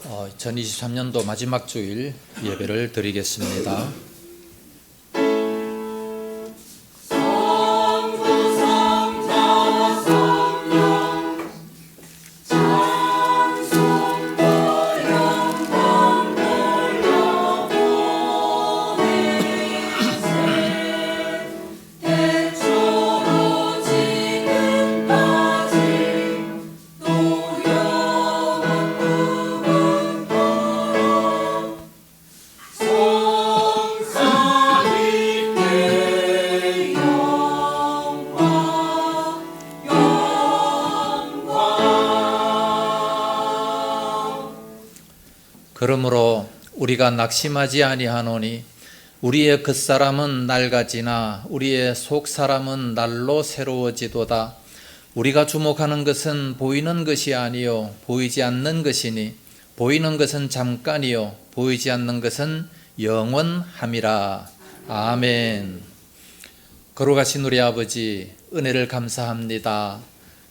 2023년도 마지막 주일 예배를 드리겠습니다. 그러므로 우리가 낙심하지 아니하노니 우리의 겉사람은 낡아지나 우리의 속사람은 날로 새로워지도다. 우리가 주목하는 것은 보이는 것이 아니요 보이지 않는 것이니 보이는 것은 잠깐이요 보이지 않는 것은 영원함이라. 아멘. 거룩하신 우리 아버지, 은혜를 감사합니다.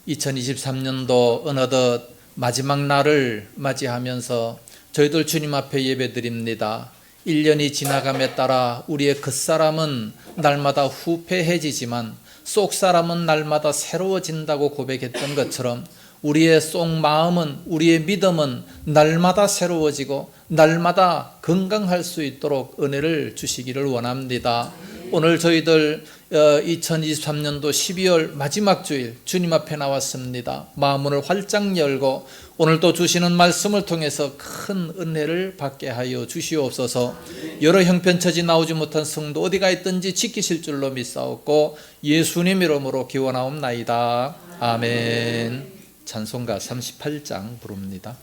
2023년도 어느덧 마지막 날을 맞이하면서 저희들 주님 앞에 예배드립니다. 1년이 지나감에 따라 우리의 겉사람은 날마다 후패해지지만 속사람은 날마다 새로워진다고 고백했던 것처럼 우리의 속마음은, 우리의 믿음은 날마다 새로워지고 날마다 건강할 수 있도록 은혜를 주시기를 원합니다. 오늘 저희들 2023년도 12월 마지막 주일 주님 앞에 나왔습니다. 마음문을 활짝 열고 오늘도 주시는 말씀을 통해서 큰 은혜를 받게 하여 주시옵소서. 여러 형편처지 나오지 못한 성도 어디가 있든지 지키실 줄로 믿사옵고 예수님 이름으로 기원하옵나이다. 아멘. 찬송가 38장 부릅니다.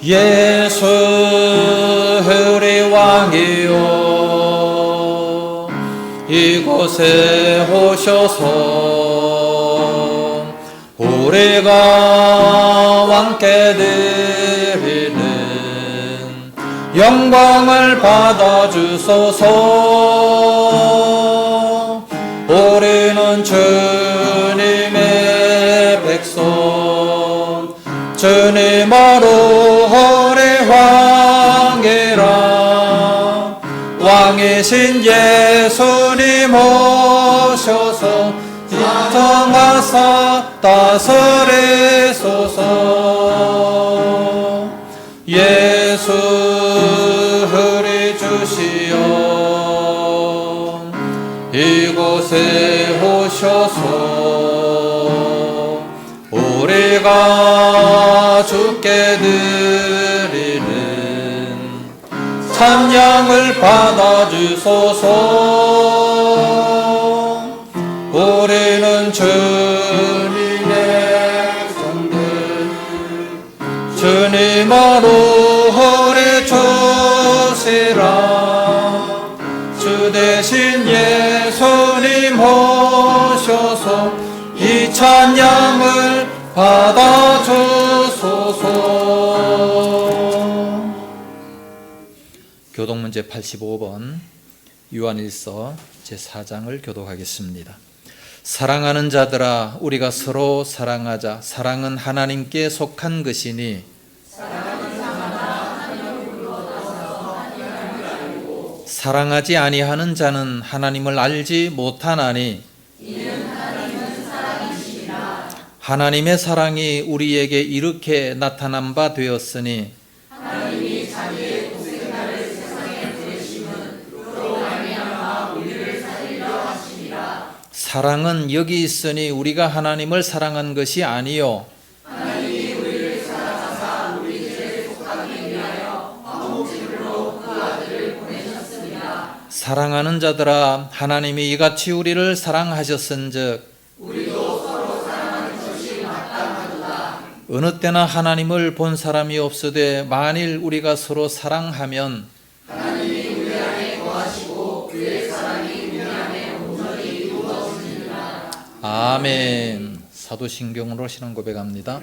예수 우리 왕이요 이곳에 오셔서 우리가 왕께 드리는 영광을 받아주소서. 우리는 주님의 백성 주님으로 우리 왕이라 왕이신 예수님 오셔서 인정하사 다스리소서. 예수 우리 주시여 이곳에 오셔서 우리가 주께 드리는 찬양을 받아주소서. 우리는 주님의 백성들 주님으로 우리 주시라. 주 대신 예수님 오셔서 이 찬양을 받아주소서. 교독문제 85번 요한일서 제4장을 교독하겠습니다. 사랑하는 자들아 우리가 서로 사랑하자. 사랑은 하나님께 속한 것이니 사랑하지 아니하는 자는 하나님을 알지 못하나니 하나님의 사랑이 우리에게 이렇게 나타난 바 되었으니 하나님이 자기의 독생자를 세상에 보내심은 그로 말미암아 우리를 살리려 하심이라. 사랑은 여기 있으니 우리가 하나님을 사랑한 것이 아니요 하나님이 우리를 사랑하사 우리 죄를 속하기 위하여 아버지로 그 아들을 보내셨습니다. 사랑하는 자들아 하나님이 이같이 우리를 사랑하셨은즉 어느 때나 하나님을 본 사람이 없으되 만일 우리가 서로 사랑하면 하나님이 우리 안에 거하시고 그의 사랑이 우리 안에 온전히 이루어지리라. 아멘. 사도신경으로 신앙 고백합니다.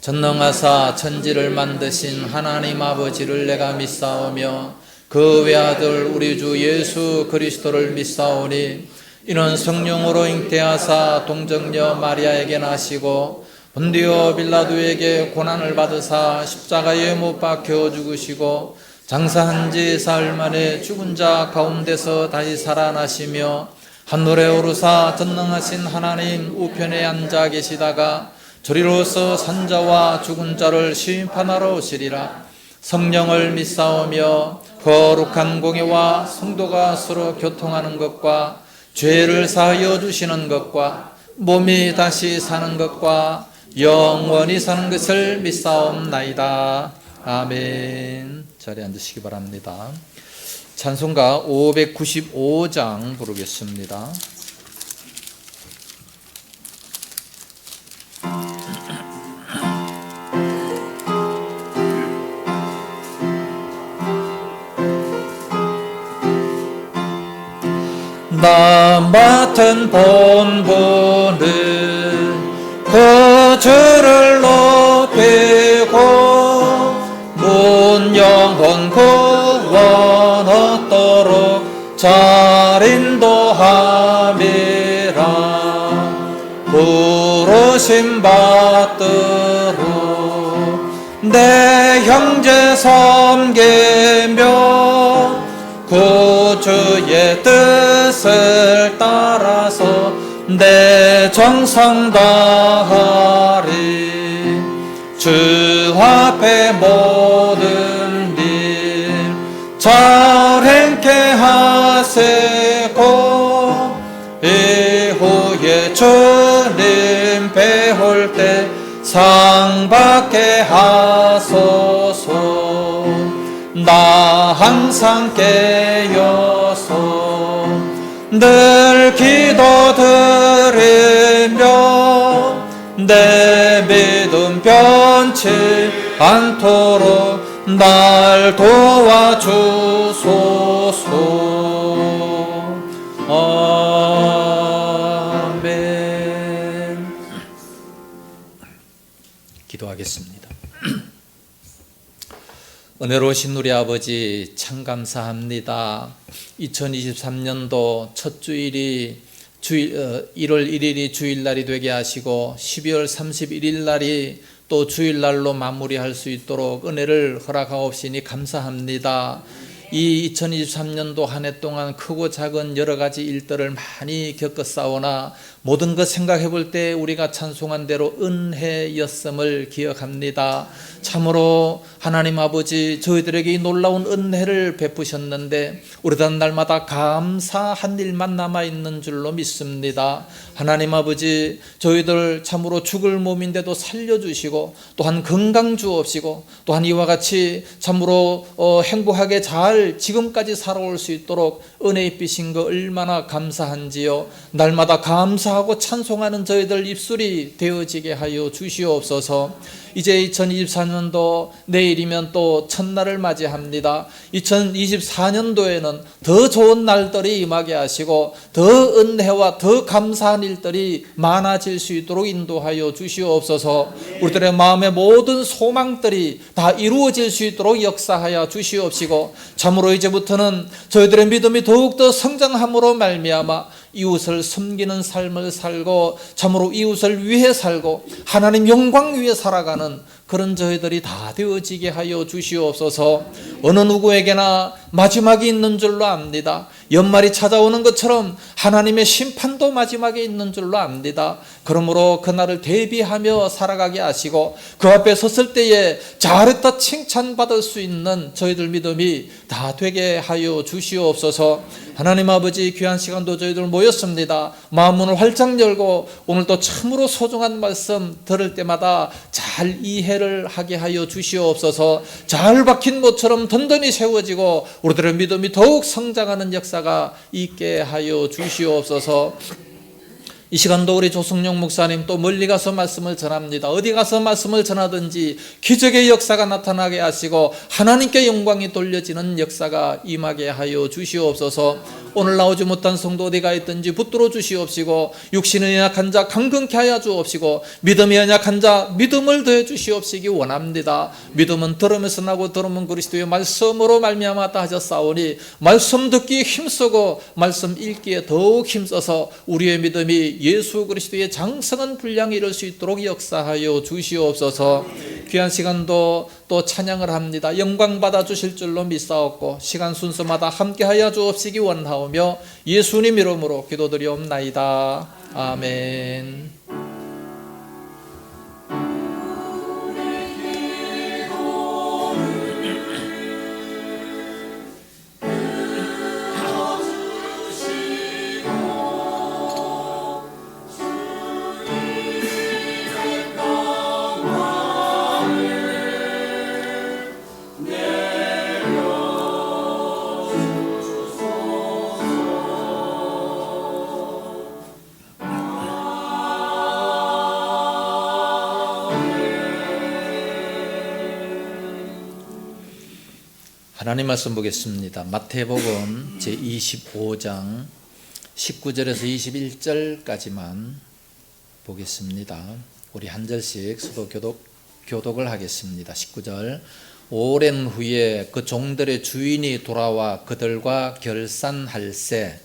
전능하사 천지를 만드신 하나님 아버지를 내가 믿사오며 그 외아들 우리 주 예수 그리스도를 믿사오니 이는 성령으로 잉태하사 동정녀 마리아에게 나시고 본디오 빌라도에게 고난을 받으사 십자가에 못 박혀 죽으시고 장사한 지 사흘 만에 죽은 자 가운데서 다시 살아나시며 하늘에 오르사 전능하신 하나님 우편에 앉아 계시다가 저리로서 산자와 죽은 자를 심판하러 오시리라. 성령을 믿사오며 거룩한 공예와 성도가 서로 교통하는 것과 죄를 사하여 주시는 것과 몸이 다시 사는 것과 영원히 사는 것을 믿사옵나이다. 아멘. 자리에 앉으시기 바랍니다. 찬송가 595장 부르겠습니다. 나 맡은 본분은 그 주를 높이고 문 영혼 구원 얻도록 잘 인도함이라. 부르심 받도록 내 형제 섬기며 구주의 뜻을 따라서 내 정성 다하리. 주 앞에 모든 일 잘 행케 하시고 이후에 주님 배울 때 상 받게 하소서. 나 항상 깨어서 늘 기도드리며 내 믿음 변치 않도록 날 도와주소서. 아멘. 기도하겠습니다. 은혜로우신 우리 아버지 참 감사합니다. 2023년도 첫 주일이 1월 1일이 주일날이 되게 하시고 12월 31일 날이 또 주일날로 마무리할 수 있도록 은혜를 허락하옵시니 감사합니다. 이 2023년도 한 해 동안 크고 작은 여러 가지 일들을 많이 겪었사오나 모든 것 생각해 볼 때 우리가 찬송한 대로 은혜였음을 기억합니다. 참으로 하나님 아버지 저희들에게 이 놀라운 은혜를 베푸셨는데 우리도 날마다 감사한 일만 남아있는 줄로 믿습니다. 하나님 아버지 저희들 참으로 죽을 몸인데도 살려주시고 또한 건강 주옵시고 또한 이와 같이 참으로 행복하게 잘 지금까지 살아올 수 있도록 은혜 입히신 거 얼마나 감사한지요. 날마다 감사하고 찬송하는 저희들 입술이 되어지게 하여 주시옵소서. 이제 2024년도 내일이면 또 첫날을 맞이합니다. 2024년도에는 더 좋은 날들이 임하게 하시고 더 은혜와 더 감사한 일들이 많아질 수 있도록 인도하여 주시옵소서. 우리들의 마음의 모든 소망들이 다 이루어질 수 있도록 역사하여 주시옵시고 참으로 이제부터는 저희들의 믿음이 더욱더 성장함으로 말미암아 이웃을 섬기는 삶을 살고 참으로 이웃을 위해 살고 하나님 영광 위해 살아가는 그런 저희들이 다 되어지게 하여 주시옵소서. 어느 누구에게나 마지막이 있는 줄로 압니다. 연말이 찾아오는 것처럼 하나님의 심판도 마지막에 있는 줄로 압니다. 그러므로 그날을 대비하며 살아가게 하시고 그 앞에 섰을 때에 잘했다 칭찬받을 수 있는 저희들 믿음이 다 되게 하여 주시옵소서. 하나님 아버지 귀한 시간도 저희들 모였습니다. 마음 문을 활짝 열고 오늘도 참으로 소중한 말씀 들을 때마다 잘 이해를 하게 하여 주시옵소서. 잘 박힌 못처럼 든든히 세워지고 우리들의 믿음이 더욱 성장하는 역사가 있게 하여 주시옵소서. 이 시간도 우리 조승용 목사님 또 멀리 가서 말씀을 전합니다. 어디 가서 말씀을 전하든지 기적의 역사가 나타나게 하시고 하나님께 영광이 돌려지는 역사가 임하게 하여 주시옵소서. 오늘 나오지 못한 성도 어디가 있든지 붙들어 주시옵시고, 육신의 연약한 자 강건케 하여 주옵시고, 믿음이 연약한 자 믿음을 더해 주시옵시기 원합니다. 믿음은 들으면서 나고 들으면 그리스도의 말씀으로 말미암았다 하셨사오니, 말씀 듣기에 힘쓰고 말씀 읽기에 더욱 힘써서 우리의 믿음이 예수 그리스도의 장성한 분량에 이를 수 있도록 역사하여 주시옵소서. 귀한 시간도 또 찬양을 합니다. 영광 받아 주실 줄로 믿사옵고 시간 순서마다 함께하여 주옵시기 원하오며 예수님 이름으로 기도드리옵나이다. 아멘. 하나님 말씀 보겠습니다. 마태복음 제25장 19절에서 21절까지만 보겠습니다. 우리 한 절씩 서로 교독을 하겠습니다. 19절. 오랜 후에 그 종들의 주인이 돌아와 그들과 결산할세.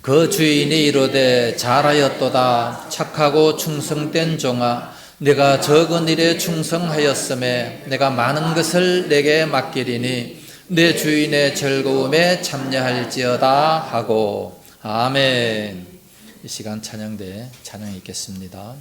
그 주인이 이르되 잘하였도다 착하고 충성된 종아, 내가 적은 일에 충성하였음에 내가 많은 것을 내게 맡기리니 내 주인의 즐거움에 참여할지어다 하고. 아멘. 이 시간 찬양대 찬양 있겠습니다.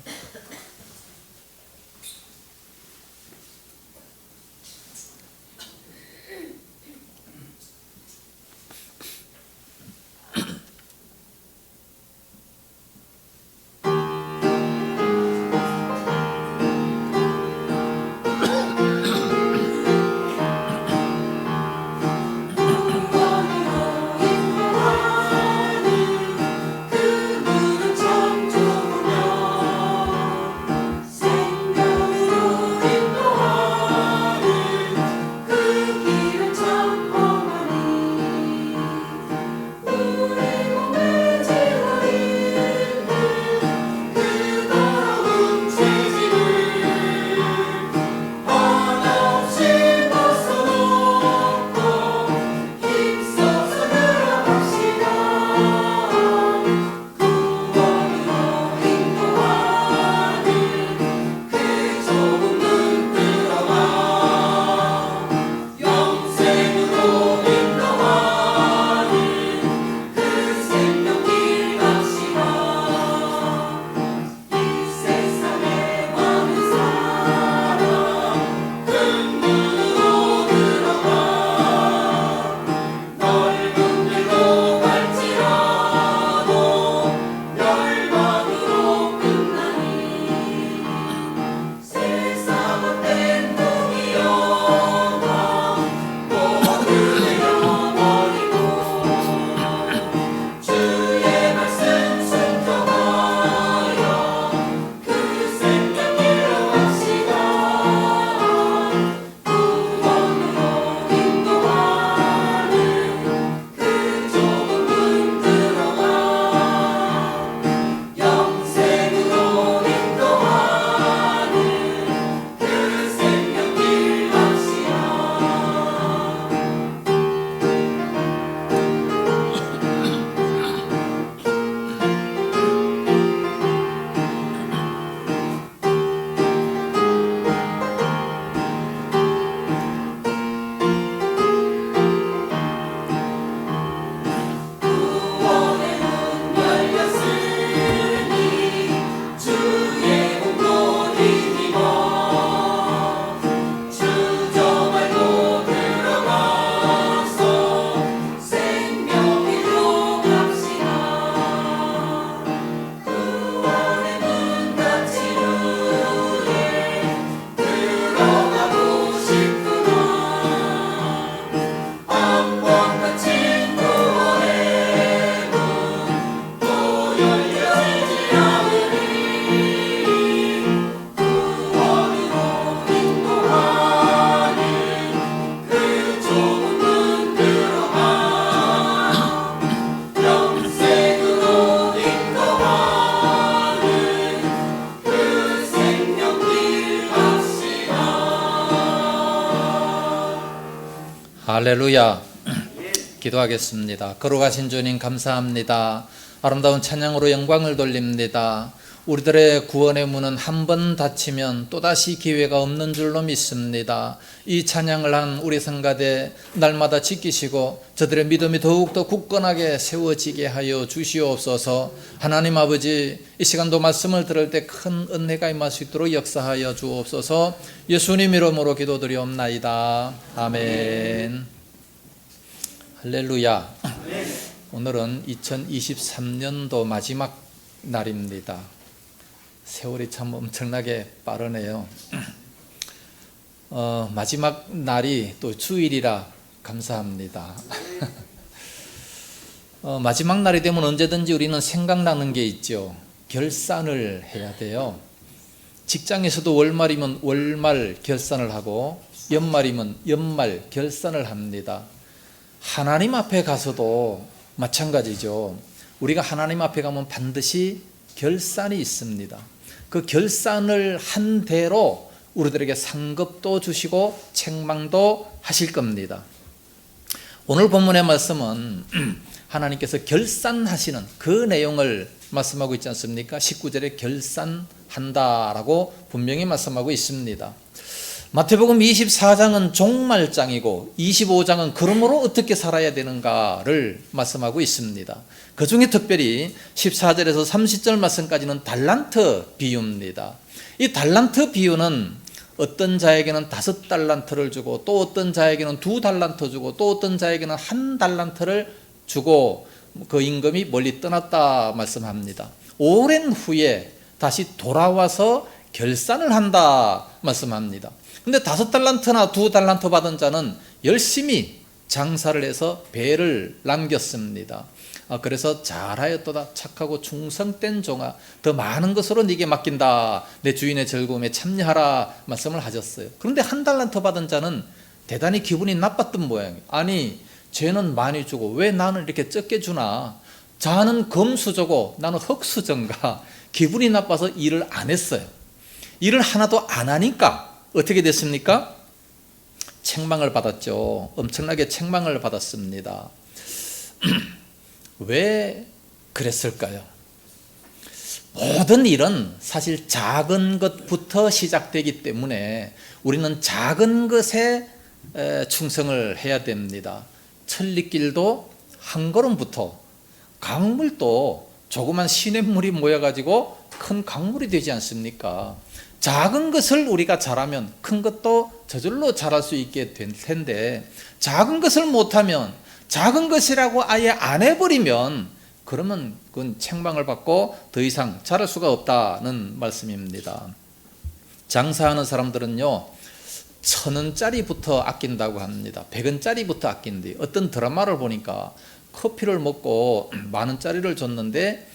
할렐루야. 기도하겠습니다. 거룩하신 주님 감사합니다. 아름다운 찬양으로 영광을 돌립니다. 우리들의 구원의 문은 한 번 닫히면 또다시 기회가 없는 줄로 믿습니다. 이 찬양을 한 우리 성가대 날마다 지키시고 저들의 믿음이 더욱더 굳건하게 세워지게 하여 주시옵소서. 하나님 아버지, 이 시간도 말씀을 들을 때 큰 은혜가 임할 수 있도록 역사하여 주옵소서. 예수님 이름으로 기도드리옵나이다. 아멘. 할렐루야. 오늘은 2023년도 마지막 날입니다. 세월이 참 엄청나게 빠르네요. 마지막 날이 또 주일이라 감사합니다. 마지막 날이 되면 언제든지 우리는 생각나는 게 있죠. 결산을 해야 돼요. 직장에서도 월말이면 월말 결산을 하고 연말이면 연말 결산을 합니다. 하나님 앞에 가서도 마찬가지죠. 우리가 하나님 앞에 가면 반드시 결산이 있습니다. 그 결산을 한 대로 우리들에게 상급도 주시고 책망도 하실 겁니다. 오늘 본문의 말씀은 하나님께서 결산하시는 그 내용을 말씀하고 있지 않습니까? 19절에 결산한다라고 분명히 말씀하고 있습니다. 마태복음 24장은 종말장이고 25장은 그러므로 어떻게 살아야 되는가를 말씀하고 있습니다. 그 중에 특별히 14절에서 30절 말씀까지는 달란트 비유입니다. 이 달란트 비유는 어떤 자에게는 5달란트를 주고 또 어떤 자에게는 2달란트 주고 또 어떤 자에게는 1달란트를 주고 그 임금이 멀리 떠났다 말씀합니다. 오랜 후에 다시 돌아와서 결산을 한다 말씀합니다. 근데 5달란트나 2달란트 받은 자는 열심히 장사를 해서 배를 남겼습니다. 그래서 잘하였도다 착하고 충성된 종아, 더 많은 것으로 네게 맡긴다. 내 주인의 즐거움에 참여하라 말씀을 하셨어요. 그런데 1달란트 받은 자는 대단히 기분이 나빴던 모양이에요. 아니, 쟤는 많이 주고 왜 나는 이렇게 적게 주나? 자는 금수저고 나는 흙수저인가? 기분이 나빠서 일을 안 했어요. 일을 하나도 안 하니까 어떻게 됐습니까? 책망을 받았죠. 엄청나게 책망을 받았습니다. 왜 그랬을까요? 모든 일은 사실 작은 것부터 시작되기 때문에 우리는 작은 것에 충성을 해야 됩니다. 천리길도 한 걸음부터, 강물도 조그만 시냇물이 모여가지고 큰 강물이 되지 않습니까? 작은 것을 우리가 잘하면 큰 것도 저절로 잘할 수 있게 될 텐데, 작은 것을 못하면, 작은 것이라고 아예 안 해버리면 그러면 그건 책망을 받고 더 이상 잘할 수가 없다는 말씀입니다. 장사하는 사람들은요, 1,000원짜리부터 아낀다고 합니다. 100원짜리부터 아낀대요. 어떤 드라마를 보니까 커피를 먹고 10,000원짜리를 줬는데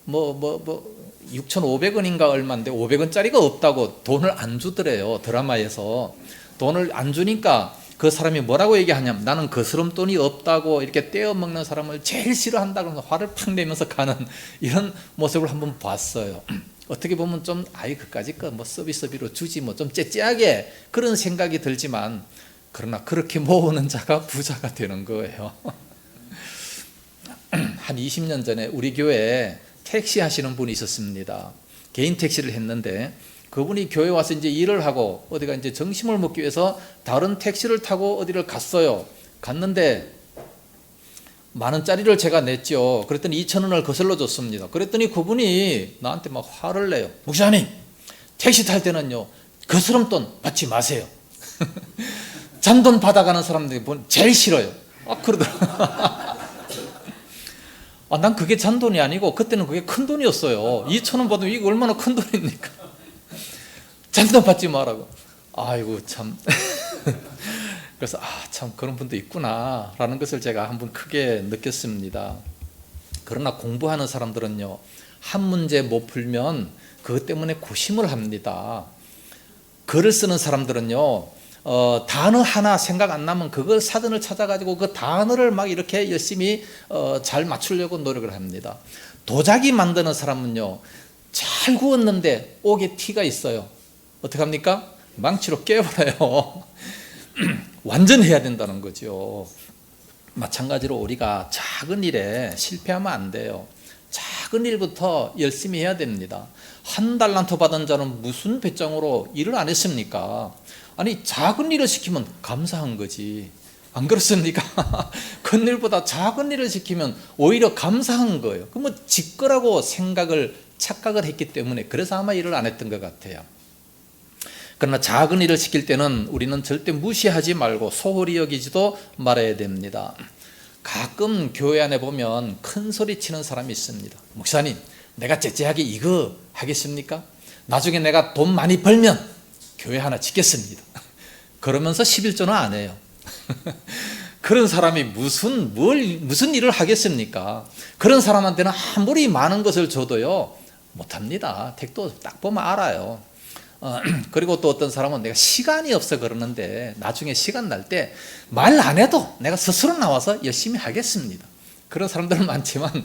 6,500원인가 얼마인데 500원짜리가 없다고 돈을 안 주더래요. 드라마에서 돈을 안 주니까 그 사람이 뭐라고 얘기하냐면, 나는 거스름돈이 없다고 이렇게 떼어먹는 사람을 제일 싫어한다 그러면서 화를 팍 내면서 가는 이런 모습을 한번 봤어요. 어떻게 보면 좀 그까짓 거 뭐 서비스비로 주지 뭐 좀 째째하게 그런 생각이 들지만, 그러나 그렇게 모으는 자가 부자가 되는 거예요. 한 20년 전에 우리 교회에 택시 하시는 분이 있었습니다. 개인 택시를 했는데 그분이 교회 와서 이제 일을 하고 어디가 이제 점심을 먹기 위해서 다른 택시를 타고 어디를 갔어요. 갔는데 10,000원짜리를 제가 냈죠. 그랬더니 2,000원을 거슬러 줬습니다. 그랬더니 그분이 나한테 막 화를 내요. 목사님, 택시 탈 때는요 거스름돈 받지 마세요. 잔돈 받아가는 사람들이 제일 싫어요. 그러더라고요. 난 그게 잔돈이 아니고 그때는 그게 큰 돈이었어요. 2,000원 받으면 이게 얼마나 큰 돈입니까? 잔돈 받지 말라고. 아이고 참. 그래서 참 그런 분도 있구나 라는 것을 제가 한번 크게 느꼈습니다. 그러나 공부하는 사람들은요, 한 문제 못 풀면 그것 때문에 고심을 합니다. 글을 쓰는 사람들은요, 단어 하나 생각 안 나면 그걸 사전을 찾아가지고 그 단어를 막 이렇게 열심히 잘 맞추려고 노력을 합니다. 도자기 만드는 사람은요, 잘 구웠는데 옥에 티가 있어요. 어떻게 합니까? 망치로 깨버려요. 완전해야 된다는 거죠. 마찬가지로 우리가 작은 일에 실패하면 안 돼요. 작은 일부터 열심히 해야 됩니다. 1달란트 받은 자는 무슨 배짱으로 일을 안 했습니까? 아니, 작은 일을 시키면 감사한 거지. 안 그렇습니까? 큰 일보다 작은 일을 시키면 오히려 감사한 거예요. 그러면 지 거라고 착각을 했기 때문에 그래서 아마 일을 안 했던 것 같아요. 그러나 작은 일을 시킬 때는 우리는 절대 무시하지 말고 소홀히 여기지도 말아야 됩니다. 가끔 교회 안에 보면 큰 소리 치는 사람이 있습니다. 목사님, 내가 째째하게 이거 하겠습니까? 나중에 내가 돈 많이 벌면 교회 하나 짓겠습니다. 그러면서 11조는 안 해요. 그런 사람이 무슨 일을 하겠습니까? 그런 사람한테는 아무리 많은 것을 줘도요, 못합니다. 택도 딱 보면 알아요. 그리고 또 어떤 사람은 내가 시간이 없어 그러는데 나중에 시간 날 때 말 안 해도 내가 스스로 나와서 열심히 하겠습니다. 그런 사람들은 많지만,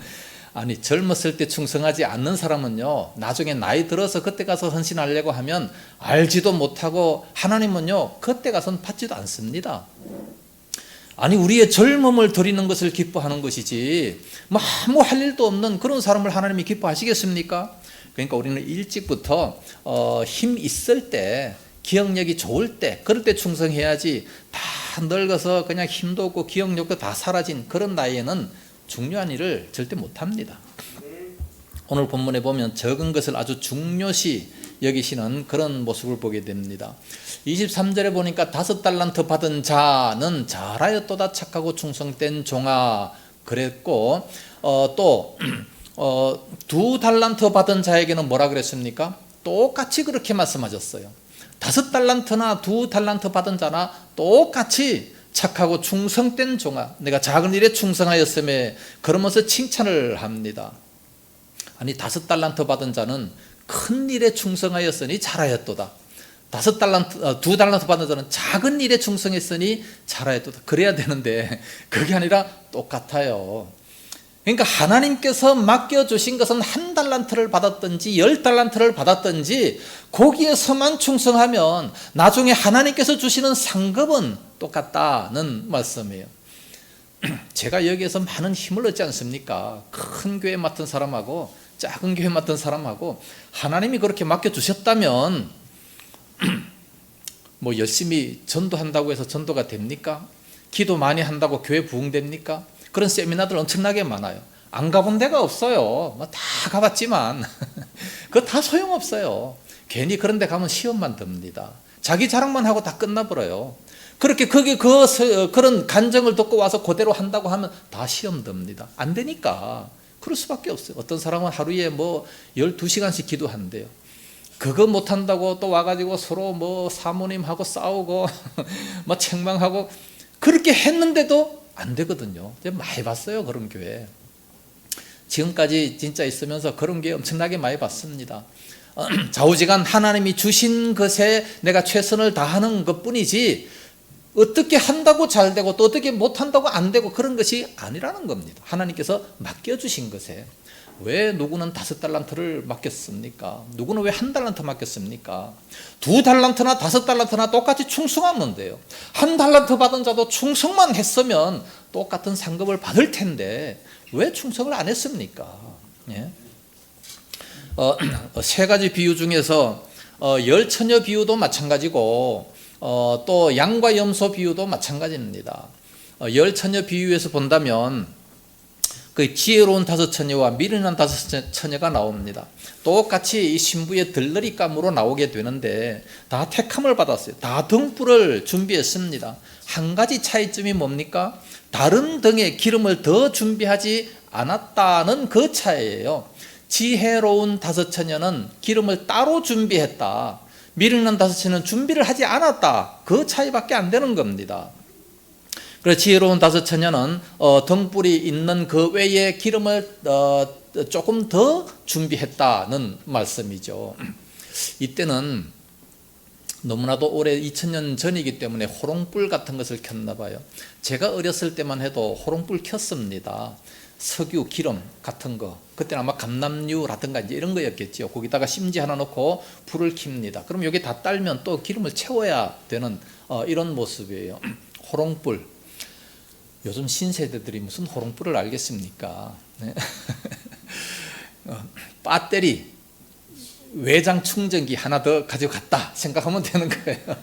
아니, 젊었을 때 충성하지 않는 사람은요, 나중에 나이 들어서 그때 가서 헌신하려고 하면 알지도 못하고 하나님은요, 그때 가서는 받지도 않습니다. 아니, 우리의 젊음을 드리는 것을 기뻐하는 것이지 뭐 아무 할 일도 없는 그런 사람을 하나님이 기뻐하시겠습니까? 그러니까 우리는 일찍부터 힘 있을 때, 기억력이 좋을 때, 그럴 때 충성해야지, 다 늙어서 그냥 힘도 없고 기억력도 다 사라진 그런 나이에는 중요한 일을 절대 못합니다. 오늘 본문에 보면 적은 것을 아주 중요시 여기시는 그런 모습을 보게 됩니다. 23절에 보니까 5달란트 받은 자는 잘하였도다 착하고 충성된 종아 그랬고, 또 2달란트 받은 자에게는 뭐라 그랬습니까? 똑같이 그렇게 말씀하셨어요. 5달란트나 2달란트 받은 자나 똑같이 착하고 충성된 종아, 내가 작은 일에 충성하였음에, 그러면서 칭찬을 합니다. 아니, 5달란트 받은 자는 큰 일에 충성하였으니 잘하였도다. 2달란트 받은 자는 작은 일에 충성했으니 잘하였도다. 그래야 되는데 그게 아니라 똑같아요. 그러니까 하나님께서 맡겨주신 것은 1달란트를 받았든지 10달란트를 받았든지 거기에서만 충성하면 나중에 하나님께서 주시는 상급은 똑같다는 말씀이에요. 제가 여기에서 많은 힘을 얻지 않습니까? 큰 교회 맡은 사람하고 작은 교회 맡은 사람하고 하나님이 그렇게 맡겨주셨다면 뭐 열심히 전도한다고 해서 전도가 됩니까? 기도 많이 한다고 교회 부흥됩니까? 그런 세미나들 엄청나게 많아요. 안 가본 데가 없어요. 다 가봤지만 그거 다 소용없어요. 괜히 그런 데 가면 시험만 듭니다. 자기 자랑만 하고 다 끝나버려요. 그렇게 그런 간증을 듣고 와서 그대로 한다고 하면 다 시험 듭니다. 안 되니까 그럴 수밖에 없어요. 어떤 사람은 하루에 12시간씩 기도한대요. 그거 못한다고 또 와가지고 서로 사모님하고 싸우고 책망하고 그렇게 했는데도 안 되거든요. 제가 많이 봤어요, 그런 교회. 지금까지 진짜 있으면서 그런 게 엄청나게 많이 봤습니다. 좌우지간 하나님이 주신 것에 내가 최선을 다하는 것뿐이지 어떻게 한다고 잘 되고 또 어떻게 못한다고 안 되고 그런 것이 아니라는 겁니다. 하나님께서 맡겨주신 것에. 왜 누구는 5달란트를 맡겼습니까? 누구는 왜 1달란트 맡겼습니까? 2달란트나 5달란트나 똑같이 충성하면 돼요. 1달란트 받은 자도 충성만 했으면 똑같은 상급을 받을 텐데 왜 충성을 안 했습니까? 예? 세 가지 비유 중에서 열처녀 비유도 마찬가지고 또 양과 염소 비유도 마찬가지입니다. 열처녀 비유에서 본다면 그 지혜로운 5처녀와 미련한 5처녀가 나옵니다. 똑같이 이 신부의 들러리감으로 나오게 되는데 다 택함을 받았어요. 다 등불을 준비했습니다. 한 가지 차이점이 뭡니까? 다른 등에 기름을 더 준비하지 않았다는 그 차이예요. 지혜로운 5처녀는 기름을 따로 준비했다. 미련한 5처녀는 준비를 하지 않았다. 그 차이밖에 안 되는 겁니다. 그래서 지혜로운 5처녀는 등불이 있는 그 외에 기름을 조금 더 준비했다는 말씀이죠. 이때는 너무나도 오래 2000년 전이기 때문에 호롱불 같은 것을 켰나 봐요. 제가 어렸을 때만 해도 호롱불 켰습니다. 석유, 기름 같은 거. 그때는 아마 감남유라든가 이제 이런 거였겠죠. 거기다가 심지 하나 넣고 불을 킵니다. 그럼 여기 다 딸면 또 기름을 채워야 되는 이런 모습이에요. 호롱불. 요즘 신세대들이 무슨 호롱불을 알겠습니까? 네. 배터리, 외장 충전기 하나 더 가져갔다 생각하면 되는 거예요.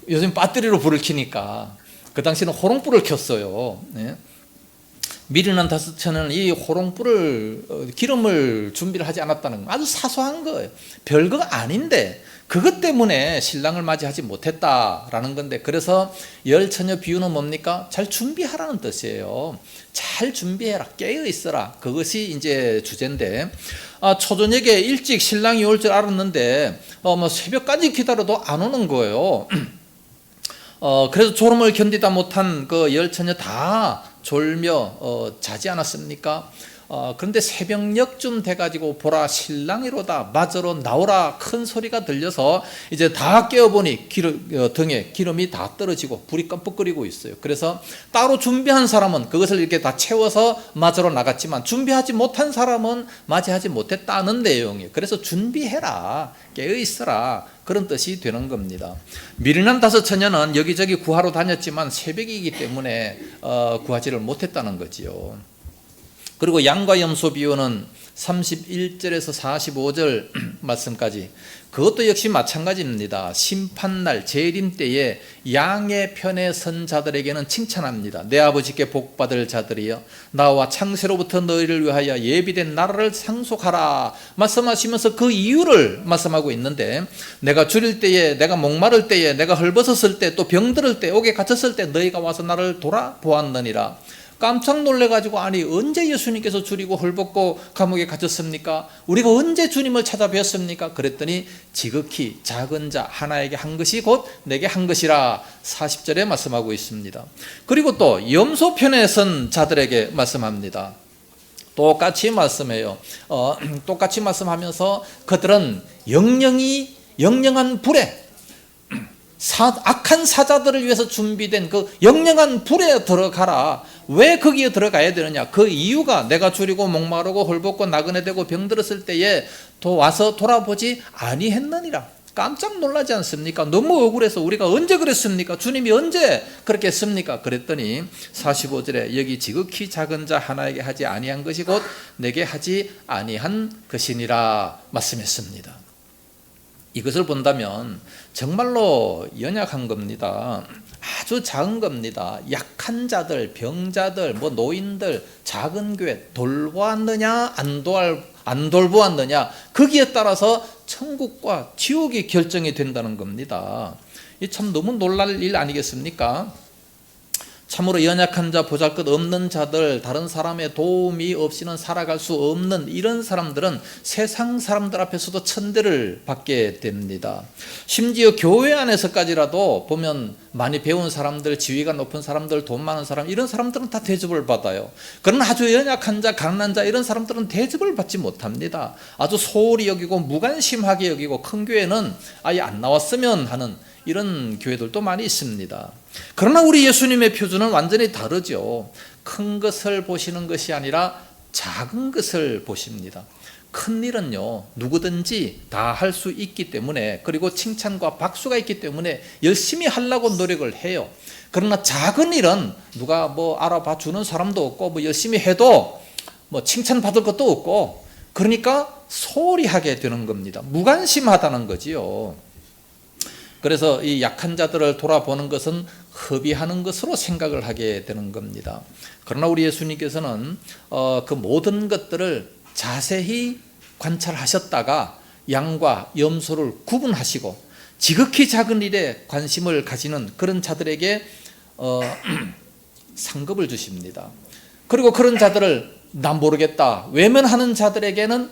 요즘 배터리로 불을 켜니까 그 당시에는 호롱불을 켰어요. 네. 미리는 다스처는 이 호롱불을 기름을 준비를 하지 않았다는 건 아주 사소한 거예요. 별거 아닌데 그것 때문에 신랑을 맞이하지 못했다라는 건데, 그래서 열처녀 비유는 뭡니까? 잘 준비하라는 뜻이에요. 잘 준비해라, 깨어 있어라. 그것이 이제 주제인데, 초저녁에 일찍 신랑이 올 줄 알았는데 뭐 새벽까지 기다려도 안 오는 거예요. 그래서 졸음을 견디다 못한 그 열처녀 다 졸며 자지 않았습니까? 그런데 새벽녘쯤 돼가지고 보라 신랑이로다 맞으러 나오라 큰 소리가 들려서 이제 다 깨어보니 등에 기름이 다 떨어지고 불이 깜빡거리고 있어요. 그래서 따로 준비한 사람은 그것을 이렇게 다 채워서 맞으러 나갔지만 준비하지 못한 사람은 맞이하지 못했다는 내용이에요. 그래서 준비해라, 깨어있어라, 그런 뜻이 되는 겁니다. 미련한 다섯 처녀는 여기저기 구하러 다녔지만 새벽이기 때문에 구하지를 못했다는 거지요. 그리고 양과 염소 비유는 31절에서 45절 말씀까지, 그것도 역시 마찬가지입니다. 심판날 재림 때에 양의 편에 선 자들에게는 칭찬합니다. 내 아버지께 복받을 자들이여, 나와 창세로부터 너희를 위하여 예비된 나라를 상속하라 말씀하시면서 그 이유를 말씀하고 있는데, 내가 줄일 때에, 내가 목마를 때에, 내가 헐벗었을 때, 또 병들을 때, 옥에 갇혔을 때 너희가 와서 나를 돌아보았느니라. 깜짝 놀래가지고, 아니 언제 예수님께서 줄이고 헐벗고 감옥에 갇혔습니까? 우리가 언제 주님을 찾아뵈었습니까? 그랬더니 지극히 작은 자 하나에게 한 것이 곧 내게 한 것이라 40절에 말씀하고 있습니다. 그리고 또 염소편에 선 자들에게 말씀합니다. 똑같이 말씀해요. 똑같이 말씀하면서 그들은 영영한 불에, 악한 사자들을 위해서 준비된 그 영영한 불에 들어가라. 왜 거기에 들어가야 되느냐? 그 이유가 내가 줄이고 목마르고 헐벗고 나그네되고 병들었을 때에 또 와서 돌아보지 아니했느니라. 깜짝 놀라지 않습니까? 너무 억울해서 우리가 언제 그랬습니까? 주님이 언제 그렇게 했습니까? 그랬더니 45절에 여기 지극히 작은 자 하나에게 하지 아니한 것이 곧 내게 하지 아니한 것이니라 말씀했습니다. 이것을 본다면 정말로 연약한 겁니다. 아주 작은 겁니다. 약한 자들, 병자들, 노인들, 작은 교회 돌보았느냐 안 돌보았느냐, 거기에 따라서 천국과 지옥이 결정이 된다는 겁니다. 이 참 너무 놀랄 일 아니겠습니까? 참으로 연약한 자, 보잘것없는 자들, 다른 사람의 도움이 없이는 살아갈 수 없는 이런 사람들은 세상 사람들 앞에서도 천대를 받게 됩니다. 심지어 교회 안에서까지라도 보면 많이 배운 사람들, 지위가 높은 사람들, 돈 많은 사람, 이런 사람들은 다 대접을 받아요. 그러나 아주 연약한 자, 가난한 자, 이런 사람들은 대접을 받지 못합니다. 아주 소홀히 여기고 무관심하게 여기고, 큰 교회는 아예 안 나왔으면 하는 이런 교회들도 많이 있습니다. 그러나 우리 예수님의 표준은 완전히 다르죠. 큰 것을 보시는 것이 아니라 작은 것을 보십니다. 큰 일은요, 누구든지 다 할 수 있기 때문에, 그리고 칭찬과 박수가 있기 때문에 열심히 하려고 노력을 해요. 그러나 작은 일은 누가 알아봐 주는 사람도 없고, 열심히 해도 칭찬받을 것도 없고, 그러니까 소홀히 하게 되는 겁니다. 무관심하다는 거지요. 그래서 이 약한 자들을 돌아보는 것은 허비하는 것으로 생각을 하게 되는 겁니다. 그러나 우리 예수님께서는 그 모든 것들을 자세히 관찰하셨다가 양과 염소를 구분하시고 지극히 작은 일에 관심을 가지는 그런 자들에게 상급을 주십니다. 그리고 그런 자들을 나 모르겠다 외면하는 자들에게는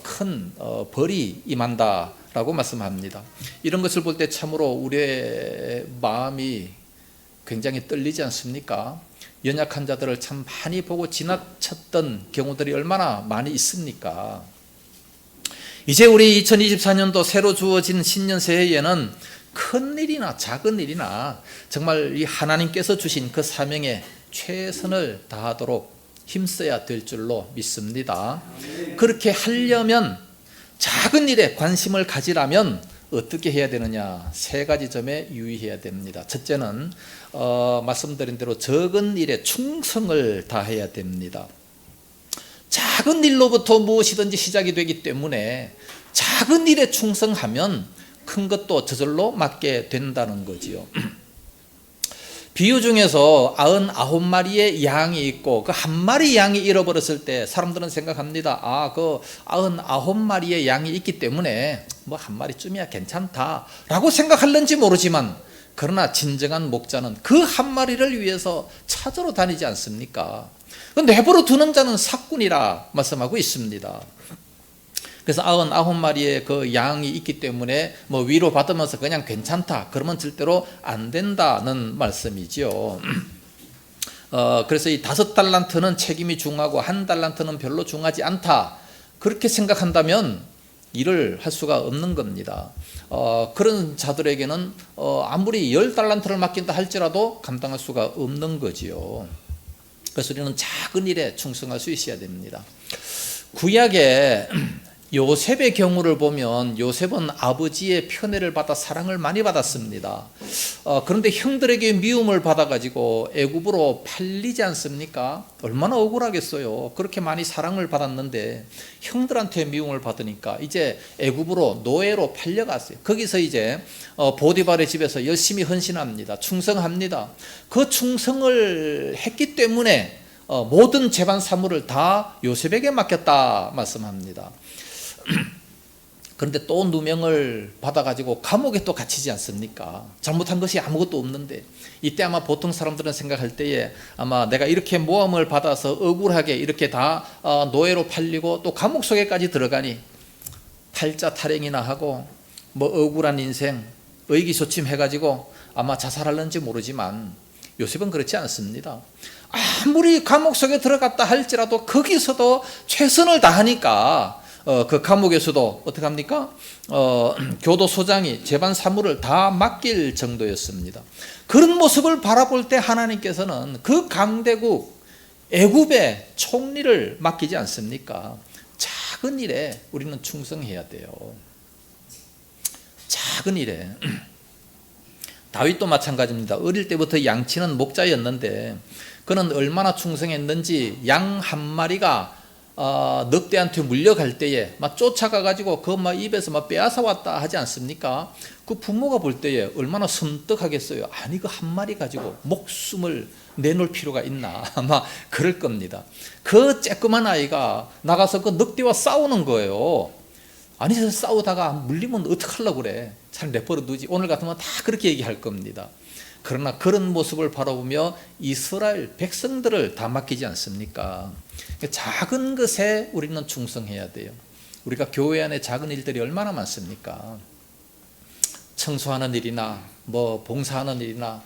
큰 벌이 임한다 라고 말씀합니다. 이런 것을 볼 때 참으로 우리의 마음이 굉장히 떨리지 않습니까? 연약한 자들을 참 많이 보고 지나쳤던 경우들이 얼마나 많이 있습니까? 이제 우리 2024년도 새로 주어진 신년 새해에는 큰 일이나 작은 일이나 정말 이 하나님께서 주신 그 사명에 최선을 다하도록 힘써야 될 줄로 믿습니다. 그렇게 하려면, 작은 일에 관심을 가지라면 어떻게 해야 되느냐? 세 가지 점에 유의해야 됩니다. 첫째는 말씀드린 대로 적은 일에 충성을 다해야 됩니다. 작은 일로부터 무엇이든지 시작이 되기 때문에 작은 일에 충성하면 큰 것도 저절로 맡게 된다는 거지요. 비유 중에서 99마리의 양이 있고 그 한 마리 양이 잃어버렸을 때 사람들은 생각합니다. 그 99마리의 양이 있기 때문에 뭐 한 마리쯤이야 괜찮다 라고 생각할는지 모르지만, 그러나 진정한 목자는 그 한 마리를 위해서 찾으러 다니지 않습니까? 내버려 두는 자는 삭군이라 말씀하고 있습니다. 그래서 99마리의 그 양이 있기 때문에 뭐 위로 받으면서 그냥 괜찮다 그러면 절대로 안 된다는 말씀이지요. 그래서 이 5달란트는 책임이 중하고 1달란트는 별로 중하지 않다 그렇게 생각한다면 일을 할 수가 없는 겁니다. 그런 자들에게는 아무리 10달란트를 맡긴다 할지라도 감당할 수가 없는 거지요. 그래서 우리는 작은 일에 충성할 수 있어야 됩니다. 구약에 요셉의 경우를 보면 요셉은 아버지의 편애를 받아 사랑을 많이 받았습니다. 그런데 형들에게 미움을 받아가지고 애굽으로 팔리지 않습니까? 얼마나 억울하겠어요. 그렇게 많이 사랑을 받았는데 형들한테 미움을 받으니까 이제 애굽으로 노예로 팔려갔어요. 거기서 이제 보디발의 집에서 열심히 헌신합니다. 충성합니다. 그 충성을 했기 때문에 모든 재반 사물을 다 요셉에게 맡겼다 말씀합니다. 그런데 또 누명을 받아가지고 감옥에 또 갇히지 않습니까? 잘못한 것이 아무것도 없는데, 이때 아마 보통 사람들은 생각할 때에 아마 내가 이렇게 모함을 받아서 억울하게 이렇게 다 노예로 팔리고 또 감옥 속에까지 들어가니 탈자 탈행이나 하고 뭐 억울한 인생 의기소침해가지고 아마 자살할는지 모르지만 요셉은 그렇지 않습니다. 아무리 감옥 속에 들어갔다 할지라도 거기서도 최선을 다하니까 그 감옥에서도 어떻게 합니까? 교도소장이 재반 사물을 다 맡길 정도였습니다. 그런 모습을 바라볼 때 하나님께서는 그 강대국 애굽의 총리를 맡기지 않습니까? 작은 일에 우리는 충성해야 돼요. 작은 일에. 다윗도 마찬가지입니다. 어릴 때부터 양치는 목자였는데 그는 얼마나 충성했는지 양 한 마리가 늑대한테 물려갈 때에 막 쫓아가가지고 그 막 입에서 막 빼앗아 왔다 하지 않습니까? 그 부모가 볼 때에 얼마나 섬뜩하겠어요. 아니 그 한 마리 가지고 목숨을 내놓을 필요가 있나 아마 그럴 겁니다. 그 쬐끄만 아이가 나가서 그 늑대와 싸우는 거예요. 아니 싸우다가 물리면 어떡하려고 그래. 잘 내버려 두지. 오늘 같으면 다 그렇게 얘기할 겁니다. 그러나 그런 모습을 바라보며 이스라엘 백성들을 다 맡기지 않습니까? 작은 것에 우리는 충성해야 돼요. 우리가 교회 안에 작은 일들이 얼마나 많습니까? 청소하는 일이나 뭐 봉사하는 일이나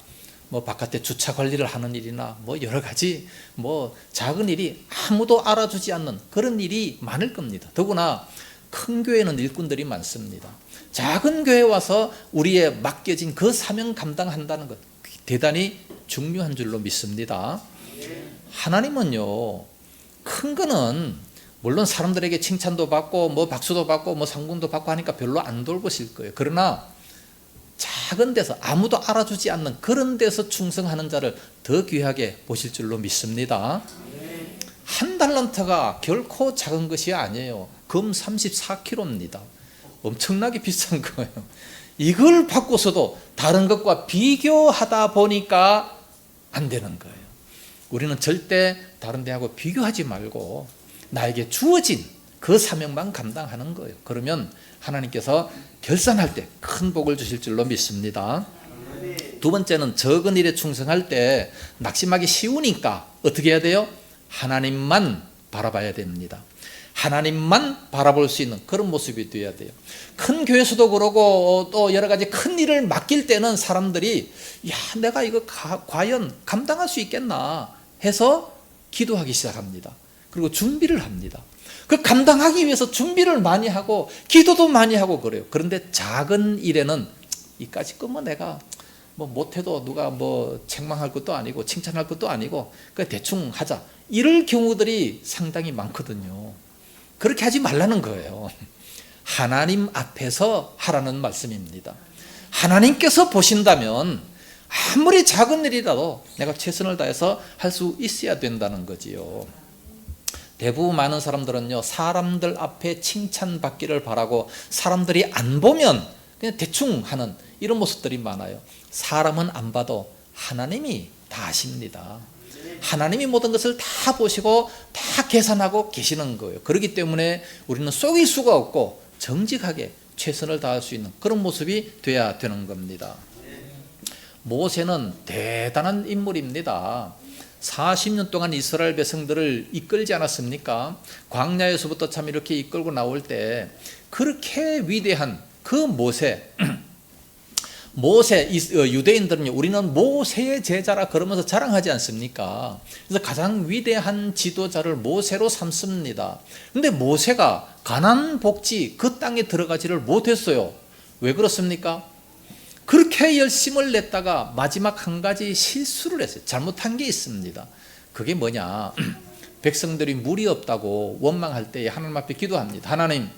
뭐 바깥에 주차 관리를 하는 일이나 뭐 여러 가지 뭐 작은 일이 아무도 알아주지 않는 그런 일이 많을 겁니다. 더구나 큰 교회는 일꾼들이 많습니다. 작은 교회에 와서 우리의 맡겨진 그 사명 감당한다는 것 대단히 중요한 줄로 믿습니다. 하나님은요, 큰 거는 물론 사람들에게 칭찬도 받고 뭐 박수도 받고 뭐 상금도 받고 하니까 별로 안 돌보실 거예요. 그러나 작은 데서 아무도 알아주지 않는 그런 데서 충성하는 자를 더 귀하게 보실 줄로 믿습니다. 1달란트가 결코 작은 것이 아니에요. 금 34kg입니다. 엄청나게 비싼 거예요. 이걸 받고서도 다른 것과 비교하다 보니까 안 되는 거예요. 우리는 절대 다른 데하고 비교하지 말고 나에게 주어진 그 사명만 감당하는 거예요. 그러면 하나님께서 결산할 때 큰 복을 주실 줄로 믿습니다. 두 번째는 적은 일에 충성할 때 낙심하기 쉬우니까 어떻게 해야 돼요? 하나님만 바라봐야 됩니다. 하나님만 바라볼 수 있는 그런 모습이 되어야 돼요. 큰 교회에서도 그러고 또 여러 가지 큰 일을 맡길 때는 사람들이 야 내가 이거 과연 감당할 수 있겠나 해서 기도하기 시작합니다. 그리고 준비를 합니다. 그 감당하기 위해서 준비를 많이 하고 기도도 많이 하고 그래요. 그런데 작은 일에는 이까짓 거면 내가 뭐 못해도 누가 뭐 책망할 것도 아니고 칭찬할 것도 아니고 그냥 대충 하자 이럴 경우들이 상당히 많거든요. 그렇게 하지 말라는 거예요. 하나님 앞에서 하라는 말씀입니다. 하나님께서 보신다면 아무리 작은 일이라도 내가 최선을 다해서 할 수 있어야 된다는 거지요. 대부분 많은 사람들은요, 사람들 앞에 칭찬받기를 바라고 사람들이 안 보면 그냥 대충 하는 이런 모습들이 많아요. 사람은 안 봐도 하나님이 다 아십니다. 하나님이 모든 것을 다 보시고 다 계산하고 계시는 거예요. 그렇기 때문에 우리는 속일 수가 없고 정직하게 최선을 다할 수 있는 그런 모습이 돼야 되는 겁니다. 모세는 대단한 인물입니다. 40년 동안 이스라엘 백성들을 이끌지 않았습니까? 광야에서부터 참 이렇게 이끌고 나올 때 그렇게 위대한 그 모세, 유대인들은요, 우리는 모세의 제자라 그러면서 자랑하지 않습니까? 그래서 가장 위대한 지도자를 모세로 삼습니다. 근데 모세가 가나안 복지 그 땅에 들어가지를 못했어요. 왜 그렇습니까? 그렇게 열심을 냈다가 마지막 한 가지 실수를 했어요. 잘못한 게 있습니다. 그게 뭐냐? 백성들이 물이 없다고 원망할 때 하나님 앞에 기도합니다. 하나님,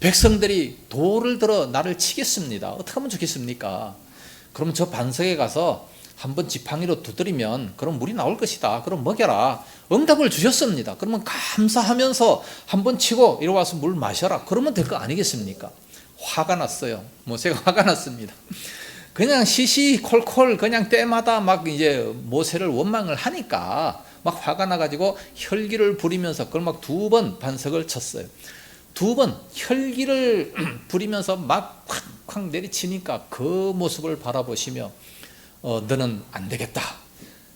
백성들이 돌을 들어 나를 치겠습니다. 어떻게 하면 좋겠습니까? 그럼 저 반석에 가서 한번 지팡이로 두드리면 그럼 물이 나올 것이다. 그럼 먹여라. 응답을 주셨습니다. 그러면 감사하면서 한번 치고 이리 와서 물 마셔라. 그러면 될 거 아니겠습니까? 화가 났어요. 모세가 화가 났습니다. 그냥 시시콜콜 그냥 때마다 막 이제 모세를 원망을 하니까 막 화가 나가지고 혈기를 부리면서 그걸 막 2번 반석을 쳤어요. 2번 혈기를 부리면서 막 콱콱 내리치니까 그 모습을 바라보시며 너는 안 되겠다.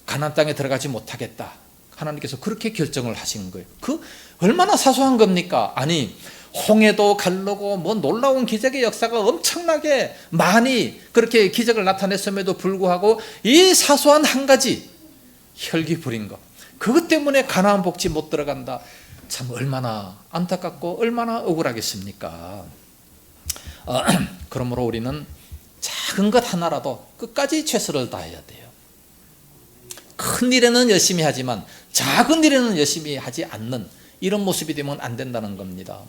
가나안 땅에 들어가지 못하겠다. 하나님께서 그렇게 결정을 하신 거예요. 그 얼마나 사소한 겁니까? 아니, 홍해도 가르고 뭐 놀라운 기적의 역사가 엄청나게 많이 그렇게 기적을 나타냈음에도 불구하고 이 사소한 한 가지 혈기 부린 것, 그것 때문에 가나안 복지 못 들어간다. 참 얼마나 안타깝고 얼마나 억울하겠습니까? 그러므로 우리는 작은 것 하나라도 끝까지 최선을 다해야 돼요. 큰 일에는 열심히 하지만 작은 일에는 열심히 하지 않는 이런 모습이 되면 안 된다는 겁니다.